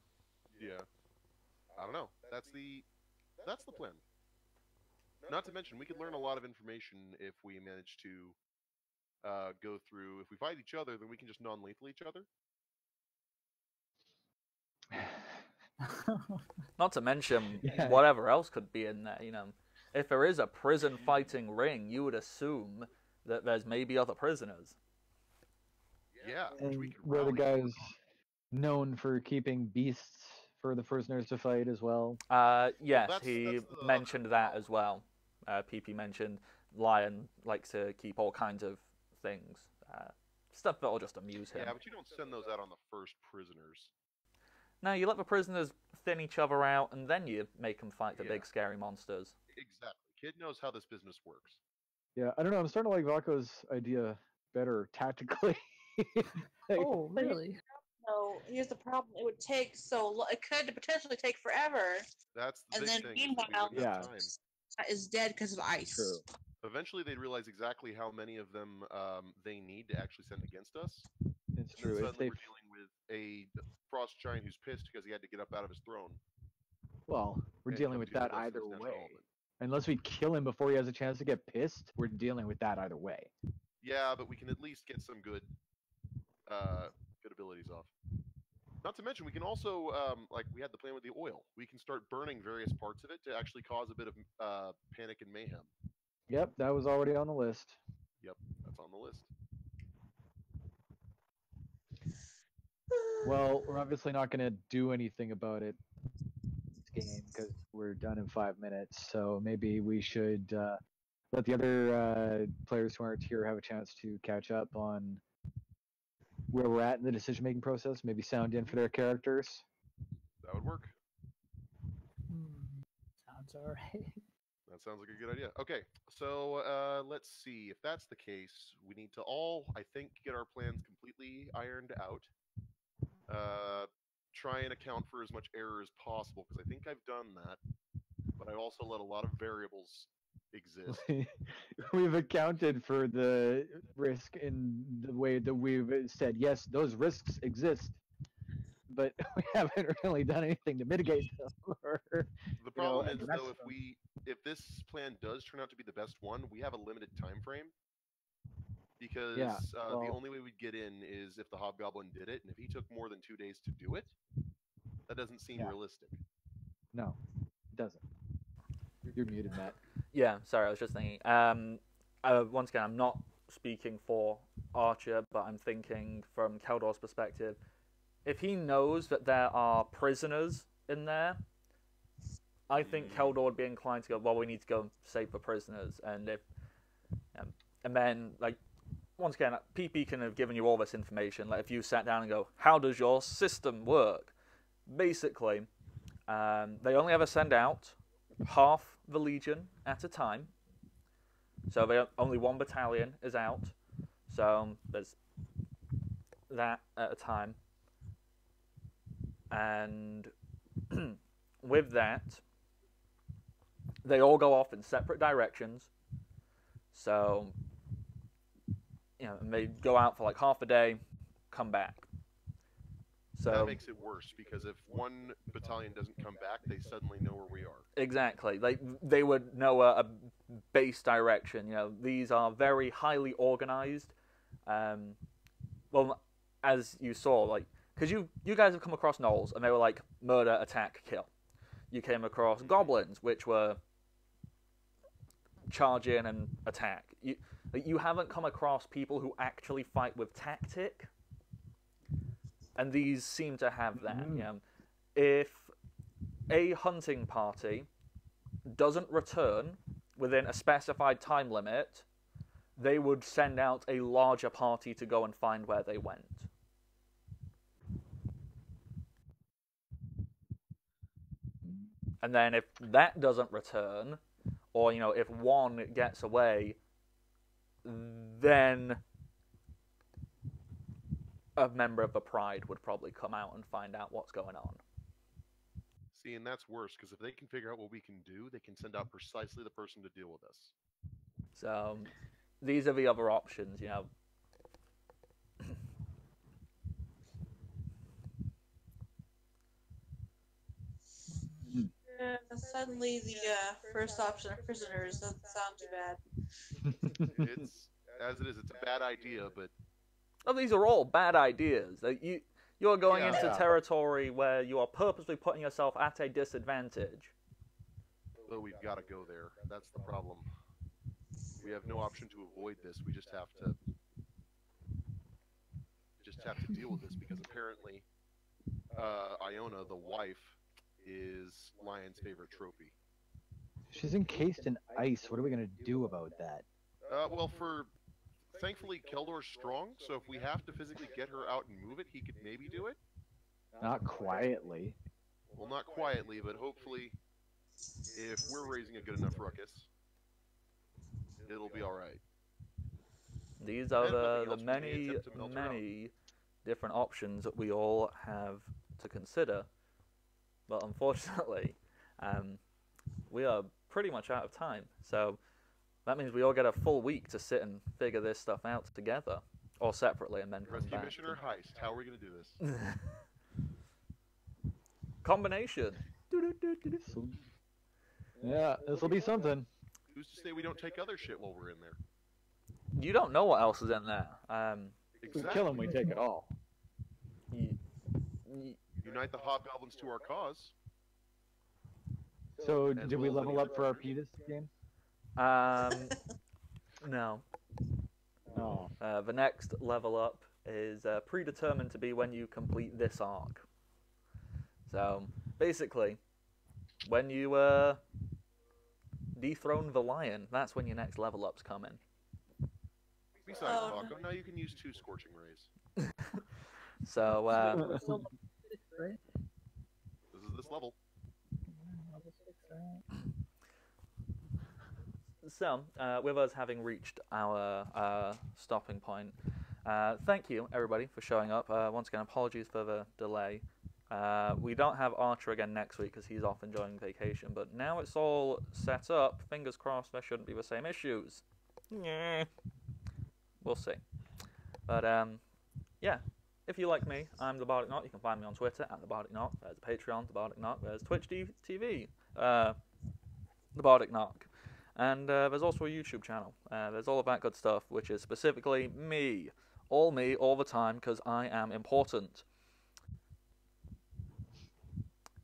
Yeah. I don't know. That's the plan. Not to mention, we could learn a lot of information if we manage to go through. If we fight each other, then we can just non-lethal each other. Not to mention Yeah. whatever else could be in there. You know, if there is a prison fighting ring, you would assume that there's maybe other prisoners. Yeah. Which and we could we're the rally. guys known for keeping beasts for the prisoners to fight as well. Yes, that's he the mentioned other that as well. PP mentioned Lion likes to keep all kinds of things, stuff that'll just amuse him. Yeah, but you don't send those out on the first prisoners. No, you let the prisoners thin each other out, and then you make them fight the Yeah. big scary monsters. Exactly. Kid knows how this business works. Yeah, I don't know. I'm starting to like Vaco's idea better tactically. Oh, really? So here's the problem: it would take it could potentially take forever, That's the and big then thing. is we meanwhile, wouldn't have Yeah. time. is dead because of ice. True. Eventually, they'd realize exactly how many of them they need to actually send against us. It's And true. If suddenly, they, we're dealing with a frost giant who's pissed because he had to get up out of his throne. well, we're and dealing come with to that us in either his natural way. element. Unless we kill him before he has a chance to get pissed, we're dealing with that either way. Yeah, but we can at least get some good abilities off. Not to mention, we can also, like we had the plan with the oil, we can start burning various parts of it to actually cause a bit of panic and mayhem. Yep, that was already on the list. Yep, that's on the list. Well, we're obviously not going to do anything about it this game because we're done in 5 minutes. So maybe we should let the other players who aren't here have a chance to catch up on where we're at in the decision-making process. Maybe sound in for their characters. That would work. Sounds alright. That sounds like a good idea. Okay, so let's see. If that's the case, we need to all, I think, get our plans completely ironed out. Try and account for as much error as possible, because I think I've done that. But I also let a lot of variables exist. We've accounted for the risk in the way that we've said, yes, those risks exist, but we haven't really done anything to mitigate them. The problem is, address though, them. if this plan does turn out to be the best one, we have a limited time frame. Because Yeah, the well- only way we'd get in is if the Hobgoblin did it, and if he took more than 2 days to do it, that doesn't seem Yeah. realistic. No, it doesn't. You're muted, Matt. Yeah, sorry, I was just thinking. Once again, I'm not speaking for Archer, but I'm thinking from Keldor's perspective. If he knows that there are prisoners in there, I think Keldor would be inclined to go, well, we need to go save the prisoners. And if and then, like, once again, PP can have given you all this information. Like, if you sat down and go, how does your system work? Basically, they only ever send out half the Legion at a time. So only one battalion is out. So there's that at a time. And with that, they all go off in separate directions. So, you know, and they go out for like half a day, come back. So that makes it worse, because if one battalion doesn't come back, they suddenly know where we are. Exactly. Like, they would know a base direction. You know, these are very highly organized. Well, as you saw, like, because you guys have come across gnolls, and they were like murder, attack, kill. You came across goblins, which were charge in and attack. You haven't come across people who actually fight with tactic, and these seem to have that. You know, if a hunting party doesn't return within a specified time limit, they would send out a larger party to go and find where they went. And then if that doesn't return, or, you know, if one gets away, then a member of the Pride would probably come out and find out what's going on. See, and that's worse, because if they can figure out what we can do, they can send out precisely the person to deal with us. So these are the other options, you know. Suddenly, the first option of prisoners doesn't sound too bad. It's as it is. It's a bad idea, but Oh, these are all bad ideas. You're going Yeah. into territory where you are purposely putting yourself at a disadvantage. we've got to go there. That's the problem. We have no option to avoid this. We just have to deal with this, because apparently Iona, the wife, is Lion's favorite trophy. She's encased in ice. What are we gonna do about that? Well, thankfully, Keldor's strong, so if we have to physically get her out and move it, he could maybe do it. Not quietly. Well, not quietly, but hopefully, if we're raising a good enough ruckus, it'll be all right. These are And nothing the else, we may many, attempt to melt her out. many different options that we all have to consider. But unfortunately, we are pretty much out of time. So that means we all get a full week to sit and figure this stuff out together, or separately, and then come Rescue back. mission or heist? How are we going to do this? Combination. Yeah, this will be something. Who's to say we don't take other shit while we're in there? You don't know what else is in there. If we kill him, we take it all. Unite the hobgoblins to our cause. So, As did we well as level any up for our other P this game? No. Oh. The next level up is predetermined to be when you complete this arc. So, basically, when you dethrone the lion, that's when your next level up's coming. Besides, Paco, now you can use 2 scorching rays. So, We're still level 6, right? This is this level. Level 6, right? So, with us having reached our stopping point, thank you, everybody, for showing up. Once again, apologies for the delay. We don't have Archer again next week because he's off enjoying vacation, but now it's all set up. Fingers crossed there shouldn't be the same issues. Yeah. We'll see. But, yeah. If you like me, I'm the Bardic Knock. You can find me on Twitter at the Bardic Knock. There's Patreon, the Bardic Knock. There's Twitch TV, the Bardic Knock. And there's also a YouTube channel. There's all of that good stuff, which is specifically me, all the time, because I am important.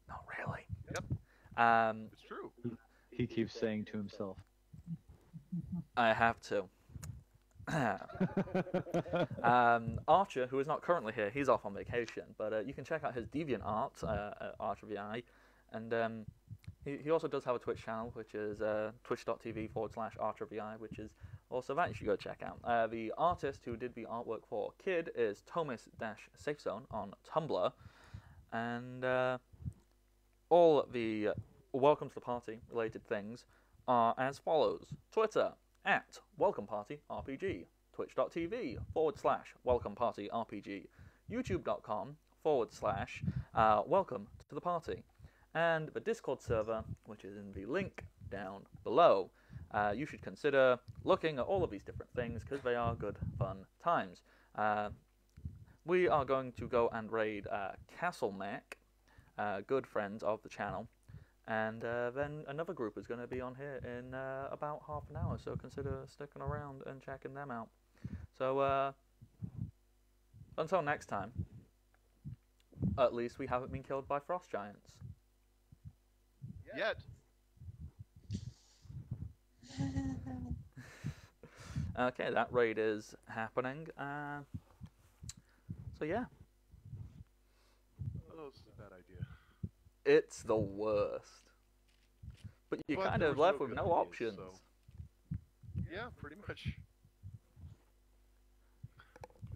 Not really. Yep. It's true. He keeps saying to himself. I have to. Archer, who is not currently here, he's off on vacation, but you can check out his deviant art at Archer VI, and he also does have a Twitch channel, which is twitch.tv/ArcherVI, which is Also, that you should go check out. The artist who did the artwork for Kid is Thomas-Safezone on Tumblr, and all the Welcome to the Party related things are as follows. Twitter, @WelcomePartyRPG, twitch.tv/WelcomePartyRPG, youtube.com/Welcome to the Party, and the Discord server, which is in the link down below. You should consider looking at all of these different things because they are good, fun times. We are going to go and raid Castle Mac, good friends of the channel, and then another group is going to be on here in about half an hour, so consider sticking around and checking them out. So until next time, at least we haven't been killed by frost giants. Yet. Okay, that raid is happening. So yeah. Oh, this is a bad idea. It's the worst. But you're kind there of was left no with good no ideas, options. so- Yeah, pretty much.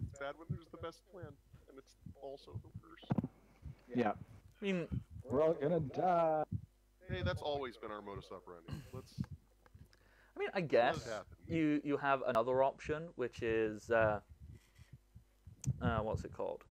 It's bad when there's the best plan, and it's also the worst. Yeah. I mean, We're all gonna die. Hey, that's always been our modus operandi. I guess Let it happen. you have another option, which is what's it called?